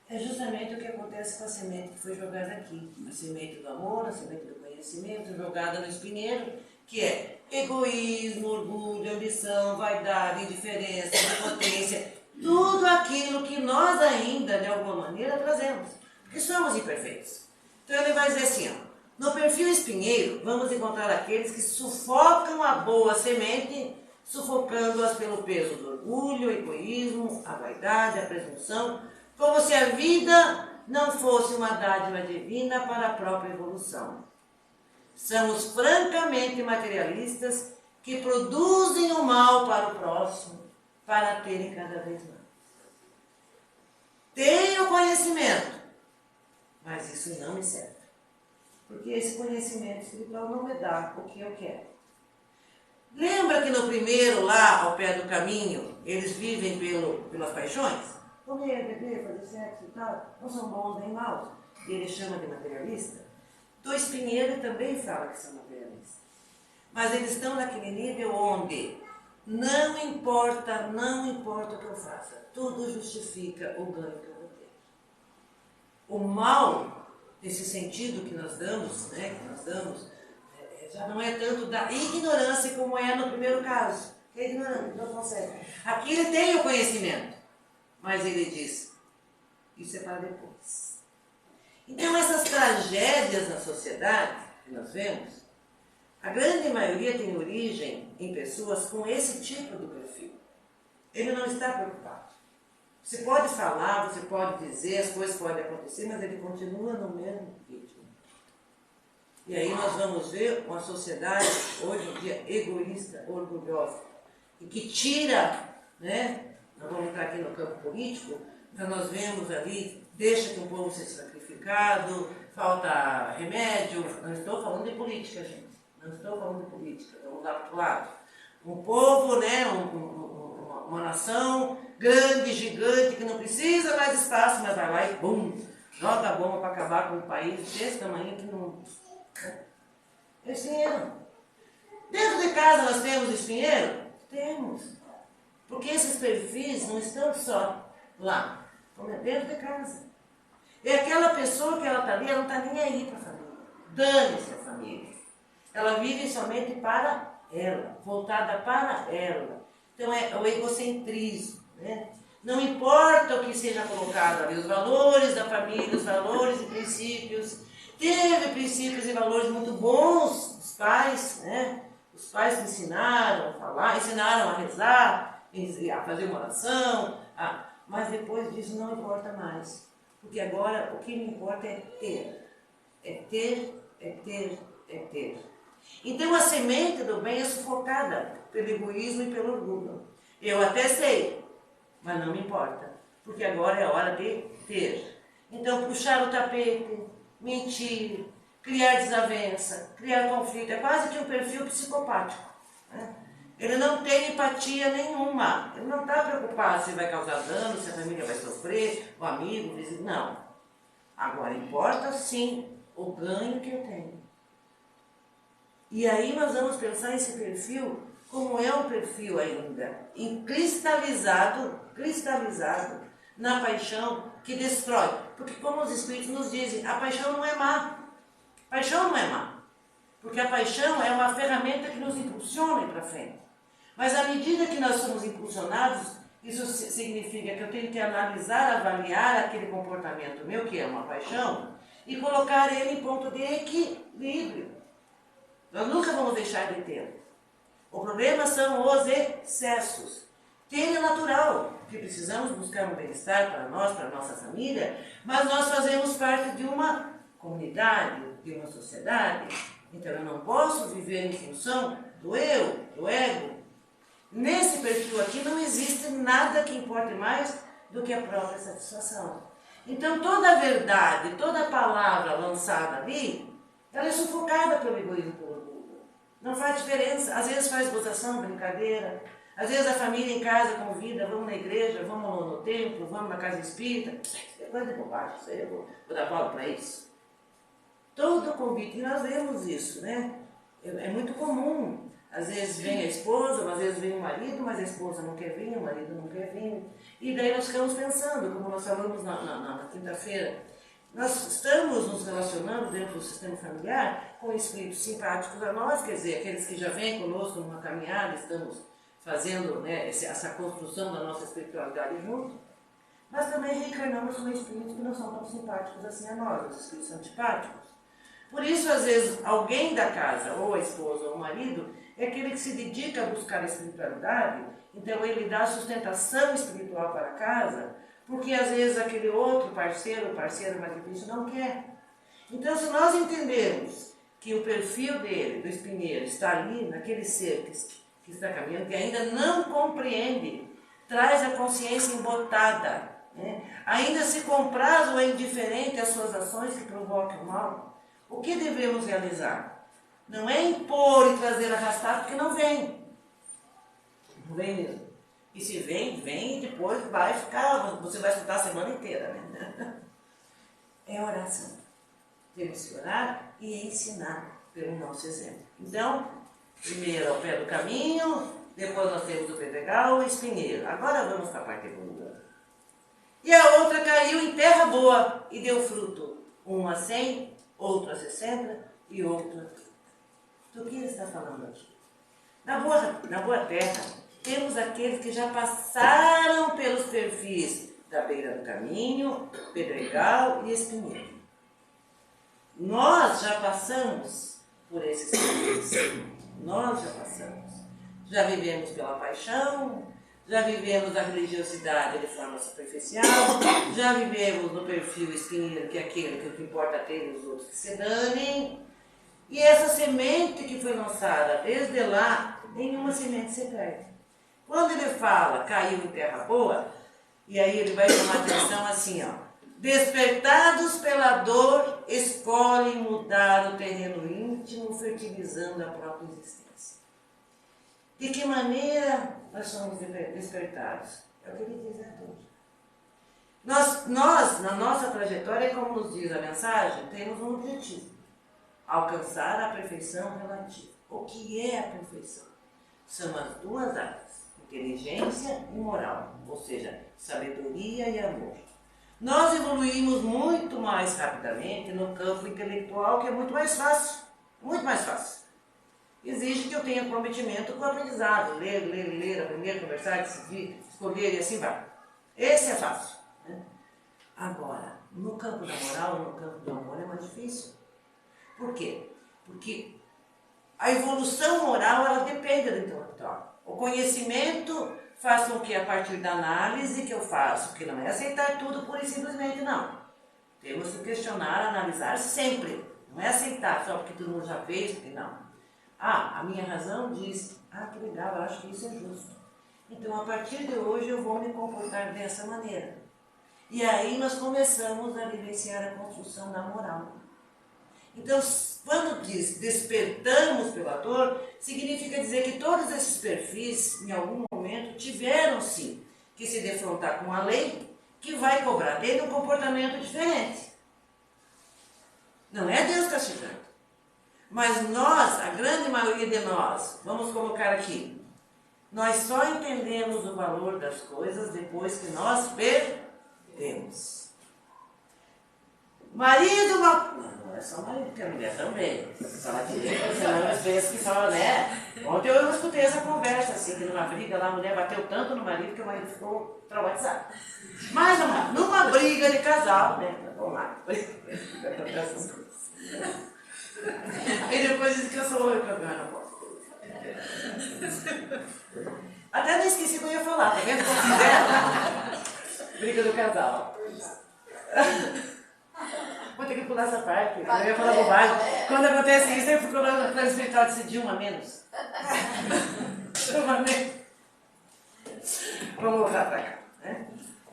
Speaker 4: É justamente o que acontece com a semente que foi jogada aqui. A semente do amor, a semente do conhecimento, jogada no espinheiro, que é egoísmo, orgulho, ambição, vaidade, indiferença, impotência, tudo aquilo que nós ainda, de alguma maneira, trazemos. Porque somos imperfeitos. Então ele vai dizer assim, ó, no perfil espinheiro, vamos encontrar aqueles que sufocam a boa semente, sufocando-as pelo peso do orgulho, o egoísmo, a vaidade, a presunção, como se a vida não fosse uma dádiva divina para a própria evolução. São os francamente materialistas que produzem o mal para o próximo, para terem cada vez mais. Tenho conhecimento, mas isso não me serve. Porque esse conhecimento espiritual não me dá o que eu quero. Lembra que no primeiro, lá ao pé do caminho, eles vivem pelas paixões? Comer, beber, fazer sexo e tal, não são bons nem maus. E ele chama de materialista. Do espinheiro também fala que são materialistas. Mas eles estão naquele nível onde não importa o que eu faça, tudo justifica o ganho que eu vou ter. O mal, nesse sentido que nós damos, já não é tanto da ignorância como é no primeiro caso. É ignorante, não consegue. Aqui ele tem o conhecimento. Mas ele diz, isso é para depois. Então essas tragédias na sociedade que nós vemos, a grande maioria tem origem em pessoas com esse tipo de perfil. Ele não está preocupado. Você pode falar, você pode dizer, as coisas podem acontecer, mas ele continua no mesmo ritmo. E aí nós vamos ver uma sociedade, hoje em dia, egoísta, orgulhosa, e que tira, né? Nós vamos entrar aqui no campo político, então nós vemos ali, deixa que o povo seja sacrificado, falta remédio. Não estou falando de política, gente. Não estou falando de política, vamos lá para o lado. Um povo, né, uma nação grande, gigante, que não precisa mais espaço, mas vai lá e bum, joga a bomba para acabar com um país desse tamanho que não... É espinheiro. Dentro de casa nós temos espinheiro? Temos. Porque esses perfis não estão só lá, estão dentro de casa. É aquela pessoa que ela está ali, ela não está nem aí para a família. Dane-se a família. Ela vive somente para ela, voltada para ela. Então é o egocentrismo, né? Não importa o que seja colocado ali, os valores da família, os valores e princípios. Teve princípios e valores muito bons dos pais, né? Os pais ensinaram a falar, ensinaram a rezar, a fazer uma oração, mas depois disso não importa mais. Porque agora o que me importa é ter. É ter, é ter, é ter. Então a semente do bem é sufocada pelo egoísmo e pelo orgulho. Eu até sei, mas não me importa, porque agora é hora de ter. Então puxar o tapete, mentir, criar desavença, criar conflito, é quase que um perfil psicopático, né? Ele não tem empatia nenhuma, ele não está preocupado se vai causar dano, se a família vai sofrer, o amigo, o vizinho, não. Agora importa sim o ganho que eu tenho. E aí nós vamos pensar esse perfil como é um perfil ainda, cristalizado na paixão que destrói. Porque como os Espíritos nos dizem, a paixão não é má. Paixão não é má. Porque a paixão é uma ferramenta que nos impulsiona para frente. Mas à medida que nós somos impulsionados, isso significa que eu tenho que analisar, avaliar aquele comportamento meu, que é uma paixão, e colocar ele em ponto de equilíbrio. Nós nunca vamos deixar de ter. O problema são os excessos. Ter é natural, que precisamos buscar um bem-estar para nós, para a nossa família, mas nós fazemos parte de uma comunidade, de uma sociedade. Então eu não posso viver em função do eu, do ego. Nesse perfil aqui não existe nada que importe mais do que a própria satisfação. Então toda a verdade, toda a palavra lançada ali, ela é sufocada pelo egoísmo e pelo orgulho. Não faz diferença. Às vezes faz gozação, brincadeira. Às vezes a família em casa convida, vamos na igreja, vamos no templo, vamos na casa espírita. Isso é coisa de bobagem, isso aí eu vou dar bola para isso. Todo convite, e nós vemos isso, né? É muito comum. Às vezes vem a esposa, às vezes vem o marido, mas a esposa não quer vir, o marido não quer vir. E daí nós ficamos pensando, como nós falamos na quinta-feira, nós estamos nos relacionando dentro do sistema familiar com espíritos simpáticos a nós, quer dizer, aqueles que já vêm conosco numa caminhada, estamos fazendo, né, essa construção da nossa espiritualidade junto, mas também reencarnamos com espíritos que não são tão simpáticos assim a nós, os espíritos antipáticos. Por isso, às vezes, alguém da casa, ou a esposa ou o marido, é aquele que se dedica a buscar a espiritualidade, então ele dá sustentação espiritual para a casa, porque às vezes aquele outro parceiro mais difícil, não quer. Então, se nós entendermos que o perfil dele, do espinheiro, está ali, naquele ser que está caminhando, que ainda não compreende, traz a consciência embotada, né? Ainda se compraz ou é indiferente às suas ações que provocam o mal, o que devemos realizar? Não é impor e trazer arrastado, porque não vem. Não vem mesmo. E se vem, vem e depois vai ficar, você vai escutar a semana inteira, né? É oração. Temos que orar e ensinar pelo nosso exemplo. Então, primeiro ao pé do caminho, depois nós temos o pedregal e o espinheiro. Agora vamos para a parte boa. E a outra caiu em terra boa e deu fruto. Uma a 100, outro a 60 e outro a 30. Do que ele está falando aqui? Na boa terra, temos aqueles que já passaram pelos perfis da beira do caminho, pedregal e espinheiro. Nós já passamos por esses perfis. Nós já passamos. Já vivemos pela paixão, já vivemos a religiosidade de forma superficial, já vivemos no perfil espinheiro, que é aquele que o que importa é ter os outros que se danem. E essa semente que foi lançada desde lá, nenhuma semente se perde. Quando ele fala, caiu em terra boa, e aí ele vai chamar atenção assim, ó. Despertados pela dor, escolhem mudar o terreno íntimo, fertilizando a própria existência. De que maneira nós somos despertados? É o que ele diz aqui. Nós, na nossa trajetória, como nos diz a mensagem, temos um objetivo. Alcançar a perfeição relativa. O que é a perfeição? São as duas áreas, inteligência e moral, ou seja, sabedoria e amor. Nós evoluímos muito mais rapidamente no campo intelectual, que é muito mais fácil, muito mais fácil. Exige que eu tenha comprometimento com o aprendizado, ler, aprender, conversar, decidir, escolher e assim vai. Esse é fácil, né? Agora, no campo da moral, no campo do amor é mais difícil. Por quê? Porque a evolução moral, ela depende do intelectual. O conhecimento faz com que, a partir da análise que eu faço, que não é aceitar tudo pura e simplesmente, não. Temos que questionar, analisar sempre. Não é aceitar só porque todo mundo já fez, porque não. Ah, a minha razão diz, ah, que legal, eu acho que isso é justo. Então, a partir de hoje, eu vou me comportar dessa maneira. E aí nós começamos a vivenciar a construção da moral. Então, quando diz despertamos pela dor, significa dizer que todos esses perfis, em algum momento, tiveram sim que se defrontar com a lei, que vai cobrar dele um comportamento diferente. Não é Deus castigando. Mas nós, a grande maioria de nós, vamos colocar aqui, nós só entendemos o valor das coisas depois que nós perdemos. Marido, não é só marido, porque a mulher também. Fala direito, senão às vezes que fala, né? Ontem eu escutei essa conversa, assim, que numa briga lá a mulher bateu tanto no marido que o marido ficou traumatizado. Mas numa briga de casal, né? Vamos lá. E depois disse que eu sou o campeão, não posso. Até não esqueci o que eu ia falar, tá vendo? Briga do casal. Vou ter que pular essa parte, eu ia falar bobagem. Quando acontece isso, eu fico lá no plano espiritual e disse de um a menos. Vamos voltar pra cá, né?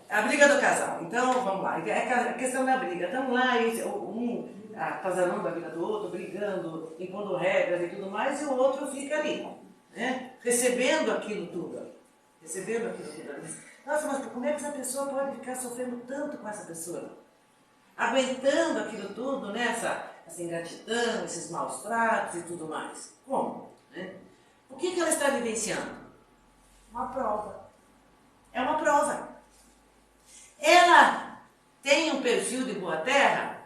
Speaker 4: A briga do casal. Então, vamos lá. É a questão da briga. Estamos lá, um atazanando a vida do outro, brigando, impondo regras e tudo mais, e o outro fica ali, né? Recebendo aquilo tudo. Recebendo aquilo tudo. Nossa, mas como é que essa pessoa pode ficar sofrendo tanto com essa pessoa? Aguentando aquilo tudo, né? Essa ingratidão, esses maus tratos e tudo mais. Como? Né? O que ela está vivenciando? Uma prova. É uma prova. Ela tem um perfil de boa terra?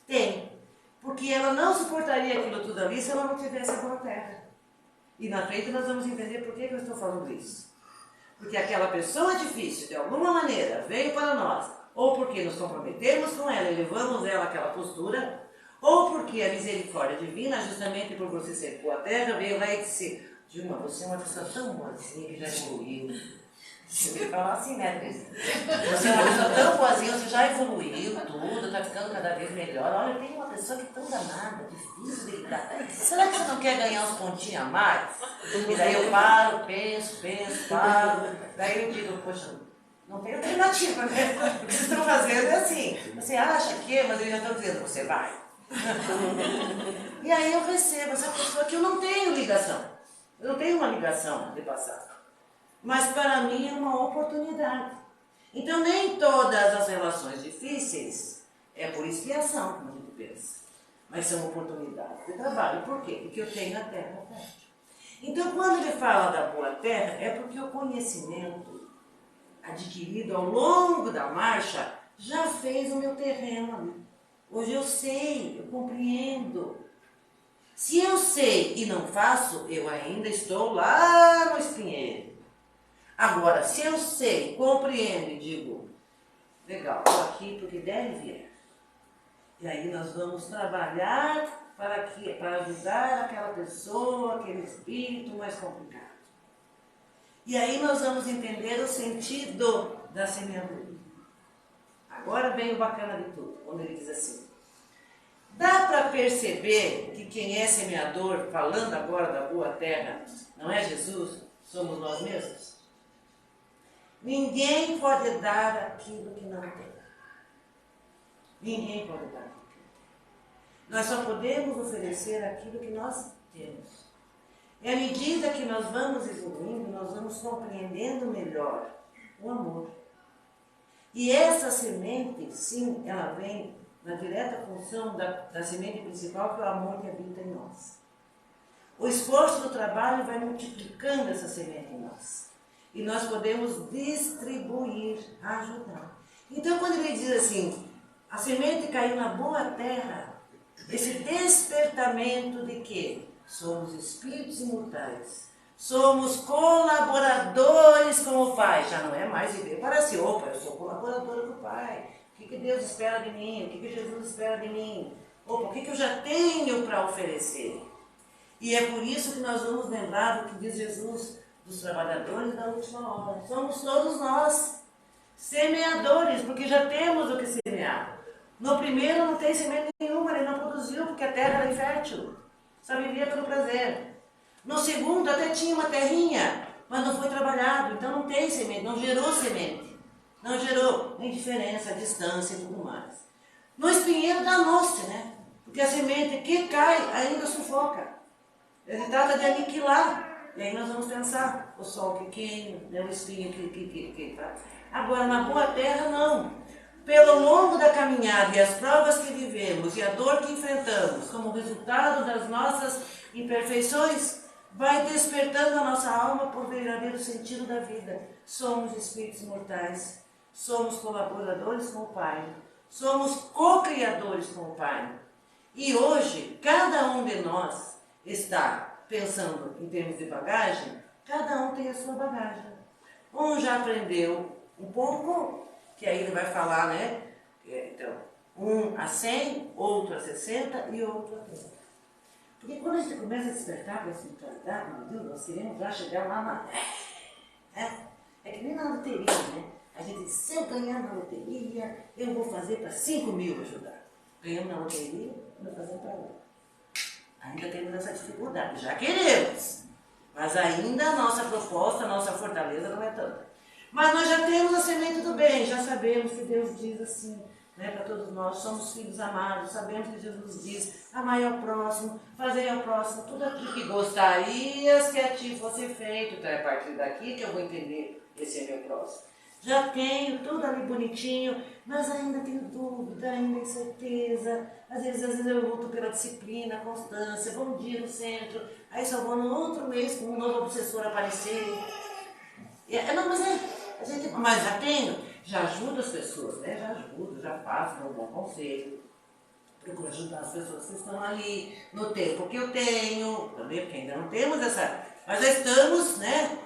Speaker 4: Tem. Porque ela não suportaria aquilo tudo ali se ela não tivesse a boa terra. E na frente nós vamos entender por que eu estou falando isso. Porque aquela pessoa difícil, de alguma maneira, veio para nós, ou porque nos comprometemos com ela e levamos ela àquela postura, ou porque a misericórdia divina, justamente por você ser boa terra, veio lá e disse, Dilma, você é uma pessoa tão boazinha que já evoluiu. Eu ia falar assim, né, Cris? Você é uma pessoa tão boazinha, você já evoluiu tudo, está ficando cada vez melhor. Olha, tem uma pessoa que é tão danada, difícil de lidar. Será que você não quer ganhar uns pontinhos a mais? E daí eu paro, penso, paro. Daí eu digo, poxa, não tem alternativa, né? O que vocês estão fazendo é assim. Você acha que, mas eles já estão dizendo, você vai. E aí eu recebo essa pessoa que eu não tenho ligação. Eu não tenho uma ligação de passado. Mas para mim é uma oportunidade. Então nem todas as relações difíceis é por expiação, como a gente pensa. Mas são oportunidades de trabalho. Por quê? Porque eu tenho a terra fértil. Então quando ele fala da boa terra, é porque o conhecimento adquirido ao longo da marcha já fez o meu terreno ali. Hoje eu sei, eu compreendo. Se eu sei e não faço, eu ainda estou lá no espinheiro. Agora, se eu sei, compreendo e digo, legal, estou aqui porque deve vir. E aí nós vamos trabalhar para ajudar aquela pessoa, aquele espírito mais complicado. E aí nós vamos entender o sentido da semeadura. Agora vem o bacana de tudo, quando ele diz assim, dá para perceber que quem é semeador, falando agora da boa terra, não é Jesus, somos nós mesmos? Ninguém pode dar aquilo que não tem. Ninguém pode dar aquilo que não tem. Nós só podemos oferecer aquilo que nós temos. E à medida que nós vamos evoluindo, nós vamos compreendendo melhor o amor. E essa semente, sim, ela vem na direta função da semente principal, que é o amor que habita em nós. O esforço do trabalho vai multiplicando essa semente em nós. E nós podemos distribuir, ajudar. Então, quando ele diz assim, a semente caiu na boa terra, esse despertamento de que somos espíritos imortais, somos colaboradores com o Pai, já não é mais viver para si, opa, eu sou colaboradora do Pai, o que Deus espera de mim, o que Jesus espera de mim, opa, o que eu já tenho para oferecer. E é por isso que nós vamos lembrar do que diz Jesus, dos trabalhadores da última hora. Somos todos nós, semeadores, porque já temos o que semear. No primeiro não tem semente nenhuma, ele não produziu, porque a terra era infértil. Só vivia pelo prazer. No segundo até tinha uma terrinha, mas não foi trabalhado, então não tem semente, não gerou semente. Não gerou indiferença, distância e tudo mais. No espinheiro danou-se, né? Porque a semente que cai ainda sufoca. Ele trata de aniquilar. E aí nós vamos pensar, o sol que queima, né? O espinho que tá. Agora, na boa terra, não. Pelo longo da caminhada e as provas que vivemos e a dor que enfrentamos, como resultado das nossas imperfeições, vai despertando a nossa alma por verdadeiro sentido da vida. Somos espíritos mortais, somos colaboradores com o Pai, somos co-criadores com o Pai. E hoje, cada um de nós está pensando em termos de bagagem, cada um tem a sua bagagem. Um já aprendeu um pouco, que aí ele vai falar, né? Então, um a 100, outro a 60 e outro a 30. Porque quando a gente começa a despertar para a espiritualidade, meu Deus, nós queremos já chegar lá na... É que nem na loteria, né? A gente diz, se eu ganhar na loteria, eu vou fazer para 5 mil ajudar. Ganhamos na loteria, vou fazer para lá. Ainda temos essa dificuldade, já queremos. Mas ainda a nossa proposta, a nossa fortaleza não é tanta. Mas nós já temos a semente do bem, já sabemos que Deus diz assim, né, para todos nós, somos filhos amados, sabemos que Jesus diz, amai ao próximo, fazei ao próximo, tudo aquilo que gostarias que a ti fosse feito. Então é a partir daqui que eu vou entender esse é meu próximo. Já tenho tudo ali bonitinho, mas ainda tenho dúvida, ainda incerteza. Às vezes eu luto pela disciplina, constância, vou um dia no centro, aí só vou no outro mês com um novo obsessor aparecer. Mas já tenho, já ajudo as pessoas, né? Já ajudo, já faço um bom conselho. Procuro ajudar as pessoas que estão ali, no tempo que eu tenho, também, porque ainda não temos essa... Mas já estamos, né,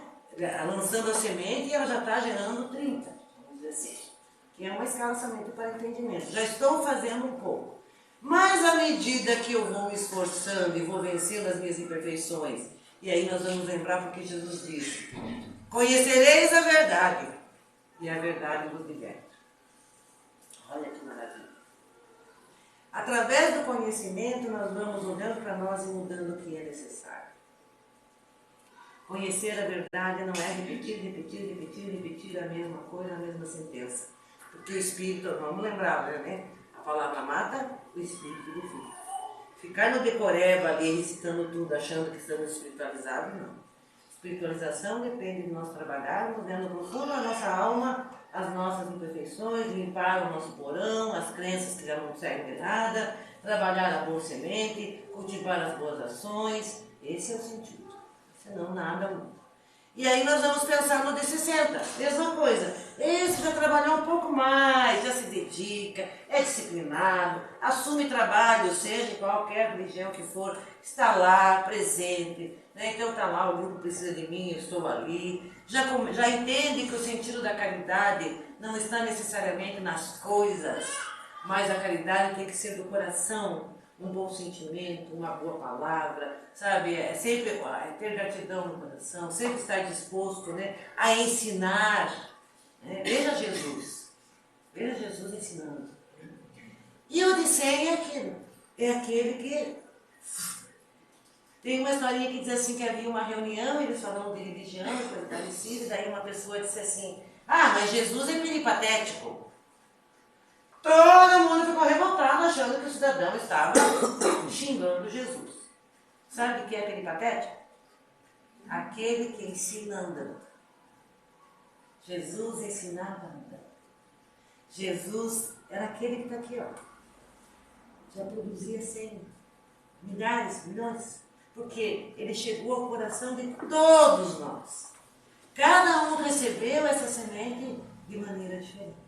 Speaker 4: lançando a semente e ela já está gerando 30, vamos dizer assim. Que é uma escala somente para entendimento. Já estou fazendo um pouco. Mas à medida que eu vou me esforçando e vou vencendo as minhas imperfeições, e aí nós vamos lembrar porque Jesus disse, conhecereis a verdade, e a verdade vos liberta. Olha que maravilha. Através do conhecimento, nós vamos olhando para nós e mudando o que é necessário. Conhecer a verdade não é repetir a mesma coisa, a mesma sentença. Porque o Espírito, vamos lembrar, né? A palavra mata, o Espírito vivifica. Ficar no decoreba ali, recitando tudo, achando que estamos espiritualizados, não. Espiritualização depende de nós trabalharmos, vendo profundo a nossa alma, as nossas imperfeições, limpar o nosso porão, as crenças que já não servem de nada, trabalhar a boa semente, cultivar as boas ações. Esse é o sentido. Senão nada muda. E aí nós vamos pensar no de 60, mesma coisa. Esse já trabalhou um pouco mais, já se dedica, é disciplinado, assume trabalho, seja em qualquer religião que for, está lá, presente, né? Então está lá, o grupo precisa de mim, eu estou ali. Já entende que o sentido da caridade não está necessariamente nas coisas, mas a caridade tem que ser do coração. Um bom sentimento, uma boa palavra, sabe? É sempre ter gratidão no coração, sempre estar disposto, né, a ensinar. Né? Veja Jesus ensinando. E o de 100 é aquilo, é aquele que... Tem uma historinha que diz assim que havia uma reunião, eles falando de religião, coisa parecida, e daí uma pessoa disse assim, mas Jesus é peripatético. Todo mundo ficou revoltado achando que o cidadão estava xingando Jesus. Sabe o que é peripatético? Aquele que ensina andando. Jesus ensinava andando. Jesus era aquele que está aqui, ó. Já produzia 100, milhares, milhões. Porque ele chegou ao coração de todos nós. Cada um recebeu essa semente de maneira diferente.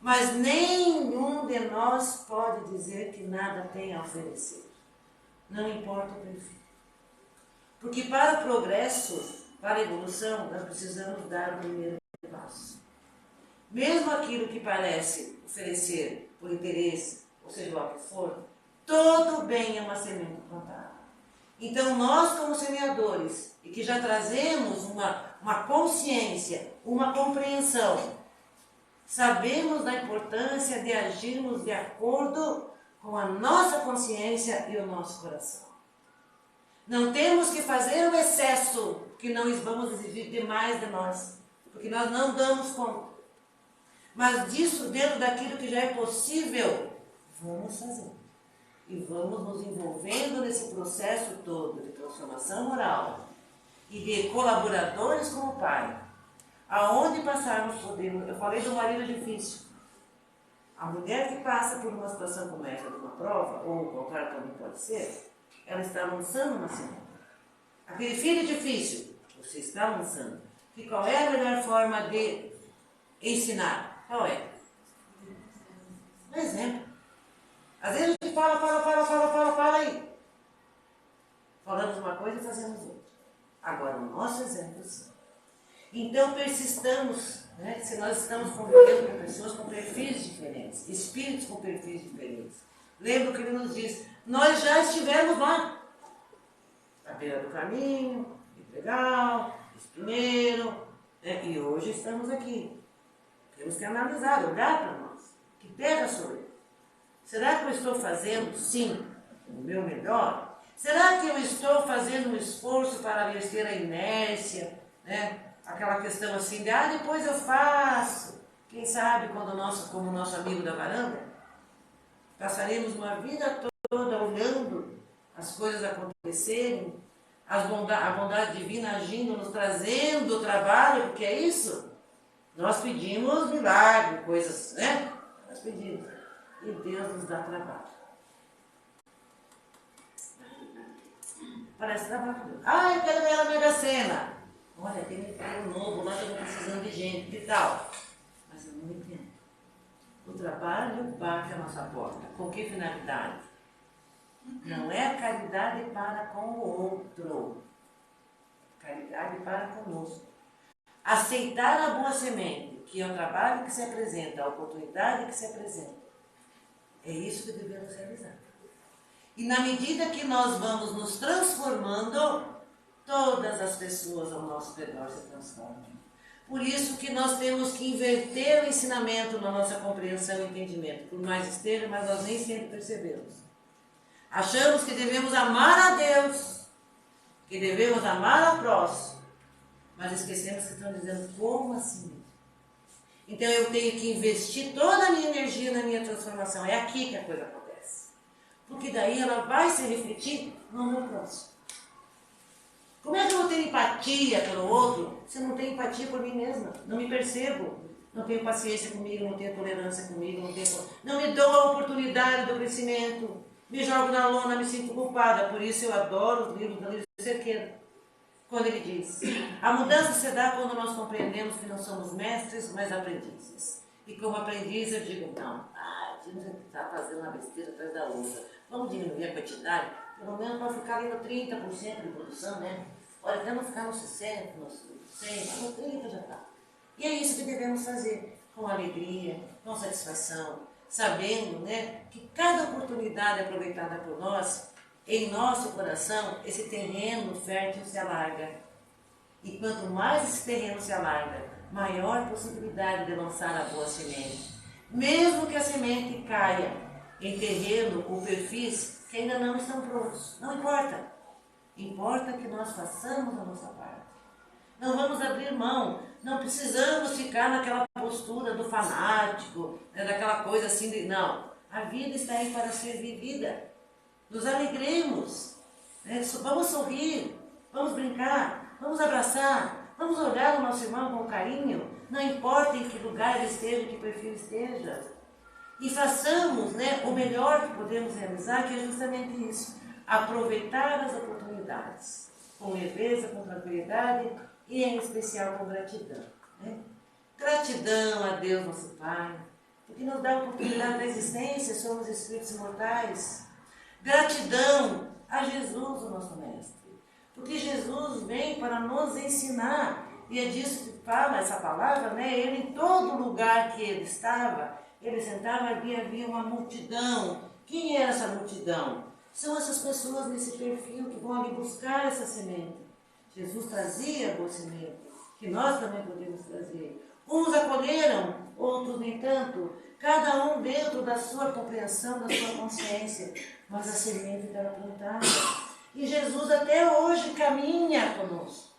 Speaker 4: Mas nenhum de nós pode dizer que nada tem a oferecer. Não importa o perfil. Porque para o progresso, para a evolução, nós precisamos dar o primeiro passo. Mesmo aquilo que parece oferecer por interesse, ou seja lá o que for, todo bem é uma semente plantada. Então nós como semeadores, e que já trazemos uma consciência, uma compreensão, sabemos da importância de agirmos de acordo com a nossa consciência e o nosso coração. Não temos que fazer o excesso, que não vamos exigir demais de nós, porque nós não damos conta. Mas disso, dentro daquilo que já é possível, vamos fazer. E vamos nos envolvendo nesse processo todo de transformação moral e de colaboradores com o Pai. Aonde passarmos por Deus, eu falei do marido difícil. A mulher que passa por uma situação como essa, de uma prova, ou o contrário também pode ser, ela está lançando uma semente. Aquele filho difícil, você está lançando. E qual é a melhor forma de ensinar? Qual é? Um exemplo. Às vezes a gente fala e falamos uma coisa e fazemos outra. Agora, o nosso exemplo, sim. Então, persistamos, né? Se nós estamos convivendo com pessoas com perfis diferentes, espíritos com perfis diferentes. Lembra o que ele nos diz? Nós já estivemos lá, à beira do caminho, legal, primeiro, né? E hoje estamos aqui. Temos que analisar, olhar para nós. Que terra sou eu? Será que eu estou fazendo, sim, o meu melhor? Será que eu estou fazendo um esforço para vencer a inércia, né? Aquela questão assim de, depois eu faço. Quem sabe quando como o nosso amigo da varanda, passaremos uma vida toda olhando as coisas acontecerem, a bondade divina agindo, nos trazendo trabalho, porque é isso. Nós pedimos milagre, coisas, né? Nós pedimos. E Deus nos dá trabalho. Parece trabalho. Eu quero ganhar na Mega Sena. Olha, tem um emprego novo, lá eu estou precisando de gente, que tal? Mas eu não entendo. O trabalho bate a nossa porta. Com que finalidade? Não é caridade para com o outro. Caridade para conosco. Aceitar a boa semente, que é o trabalho que se apresenta, a oportunidade que se apresenta. É isso que devemos realizar. E na medida que nós vamos nos transformando, todas as pessoas ao nosso redor se transformam. Por isso que nós temos que inverter o ensinamento na nossa compreensão e entendimento. Por mais esteja, mas nós nem sempre percebemos. Achamos que devemos amar a Deus, que devemos amar ao próximo, mas esquecemos que estão dizendo como assim? Então eu tenho que investir toda a minha energia na minha transformação. É aqui que a coisa acontece. Porque daí ela vai se refletir no meu próximo. Como é que eu vou ter empatia pelo outro se eu não tenho empatia por mim mesma? Não me percebo, não tenho paciência comigo, não tenho tolerância comigo, não me dou a oportunidade do crescimento, me jogo na lona, me sinto culpada. Por isso eu adoro os livros da Lírio Cerqueira. Quando ele diz, a mudança se dá quando nós compreendemos que não somos mestres, mas aprendizes. E como aprendiz eu digo, não, a gente está fazendo uma besteira atrás da outra. Vamos diminuir a quantidade, pelo menos para ficar ali no 30% de produção, né? Olha, até não ficar nos 60%, nos 100%, no 30% já está. E é isso que devemos fazer, com alegria, com satisfação, sabendo, né, que cada oportunidade aproveitada por nós, em nosso coração, esse terreno fértil se alarga. E quanto mais esse terreno se alarga, maior a possibilidade de lançar a boa semente. Mesmo que a semente caia em terreno ou perfis que ainda não estão prontos. Não importa. Importa que nós façamos a nossa parte. Não vamos abrir mão. Não precisamos ficar naquela postura do fanático, né, daquela coisa assim de... Não. A vida está aí para ser vivida. Nos alegremos, né? Vamos sorrir, vamos brincar, vamos abraçar, vamos olhar o nosso irmão com carinho, não importa em que lugar ele esteja, em que perfil esteja. E façamos, né, o melhor que podemos realizar, que é justamente isso, aproveitar as oportunidades, com leveza, com tranquilidade e em especial com gratidão. Né? Gratidão a Deus, nosso Pai, porque nos dá a oportunidade da existência, somos espíritos imortais. Gratidão a Jesus, o nosso Mestre, porque Jesus vem para nos ensinar, e é disso que fala essa palavra, né? Ele, em todo lugar que ele estava, ele sentava e havia uma multidão. Quem era essa multidão? São essas pessoas nesse perfil que vão ali buscar essa semente. Jesus trazia a boa semente, que nós também podemos trazer. Uns acolheram outros nem tanto, cada um dentro da sua compreensão, da sua consciência, mas a semente estava plantada. E Jesus até hoje caminha conosco,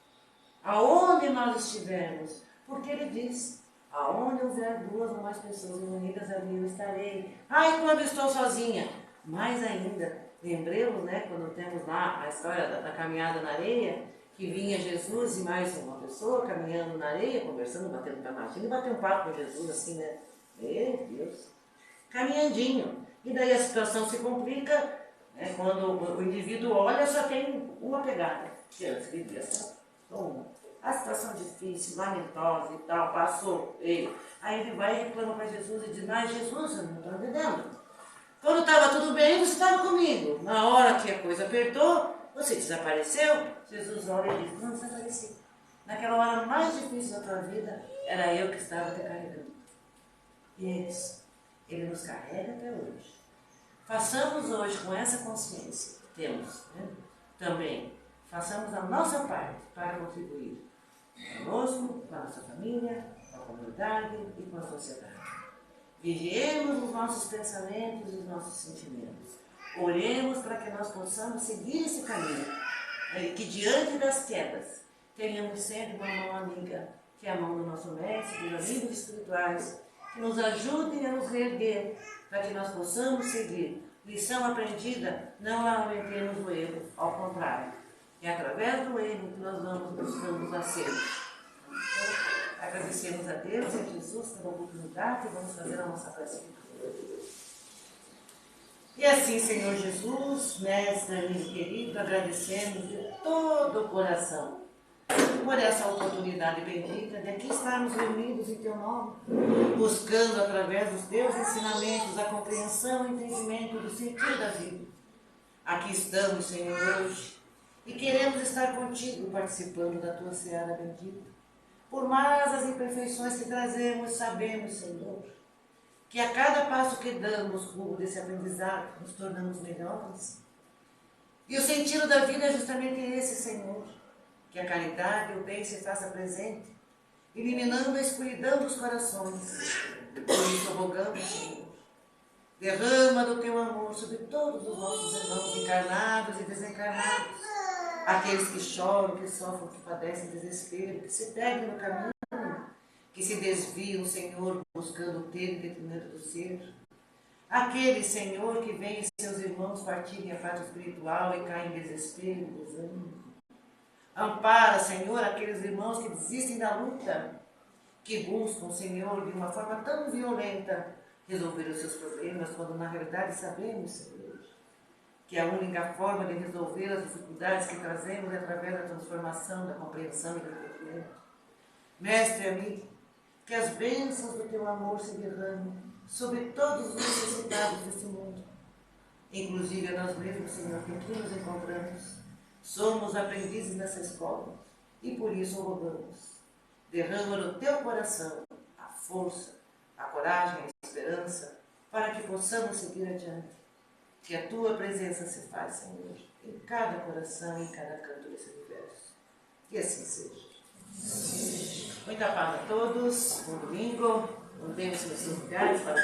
Speaker 4: aonde nós estivermos, porque Ele diz: aonde houver 2 ou mais pessoas reunidas, ali eu estarei. E quando estou sozinha? Mais ainda, lembremos, né, quando temos lá a história da caminhada na areia, que vinha Jesus e mais uma pessoa caminhando na areia, conversando, batendo pé. Imagina bater um papo com Jesus assim, né? Meu Deus! Caminhandinho. E daí a situação se complica, né, quando o indivíduo olha, só tem uma pegada, que antes ele via só uma. A situação difícil, lamentosa e tal, passou ele. Aí ele vai e reclama para Jesus e diz: mas Jesus, eu não estou entendendo. Quando estava tudo bem, você estava comigo. Na hora que a coisa apertou, você desapareceu. Jesus olha e diz: não desapareci. Naquela hora mais difícil da tua vida, era eu que estava te carregando. E é isso. Ele nos carrega até hoje. Façamos hoje com essa consciência que temos, né? Também, façamos a nossa parte para contribuir conosco, com a nossa família, com a comunidade e com a sociedade. Vigiemos os nossos pensamentos e os nossos sentimentos. Oremos para que nós possamos seguir esse caminho. E que diante das quedas, tenhamos sempre uma mão amiga, que é a mão do nosso mestre, dos amigos espirituais, que nos ajudem a nos reerguer, para que nós possamos seguir. Lição aprendida, não lamentemos o erro, ao contrário. É através do erro que nós vamos buscando os acertos. Então, agradecemos a Deus e a Jesus pela oportunidade e vamos fazer a nossa prece. E assim, Senhor Jesus, mestre, amigo querido, agradecemos de todo o coração por essa oportunidade bendita de aqui estarmos reunidos em Teu nome, buscando através dos Teus ensinamentos a compreensão e entendimento do sentido da vida. Aqui estamos, Senhor, hoje, e queremos estar contigo participando da Tua seara bendita. Por mais as imperfeições que trazemos, sabemos, Senhor, que a cada passo que damos rumo desse aprendizado, nos tornamos melhores. E o sentido da vida é justamente esse, Senhor, que a caridade e o bem se faça presente, eliminando a escuridão dos corações. Por isso rogamos, Senhor, derrama do Teu amor sobre todos os nossos irmãos encarnados e desencarnados, aqueles que choram, que sofrem, que padecem desespero, que se perdem no caminho, que se desviam, Senhor, buscando o ter em detrimento do ser. Aqueles, Senhor, que veem seus irmãos partirem a parte espiritual e caem em desespero e desânimo. Ampara, Senhor, aqueles irmãos que desistem da luta, que buscam, Senhor, de uma forma tão violenta, resolver os seus problemas, quando na realidade sabemos, Senhor, que a única forma de resolver as dificuldades que trazemos é através da transformação, da compreensão e do entendimento. Mestre amigo, que as bênçãos do Teu amor se derramem sobre todos os necessitados desse mundo, inclusive a nós mesmos, Senhor, que aqui nos encontramos. Somos aprendizes nessa escola e por isso rogamos. Derrama no Teu coração a força, a coragem, a esperança, para que possamos seguir adiante. Que a Tua presença se faz, Senhor, em cada coração e em cada canto desse universo. Que assim seja. Muita paz a todos. Bom domingo. Mantemos-se nos seus lugares para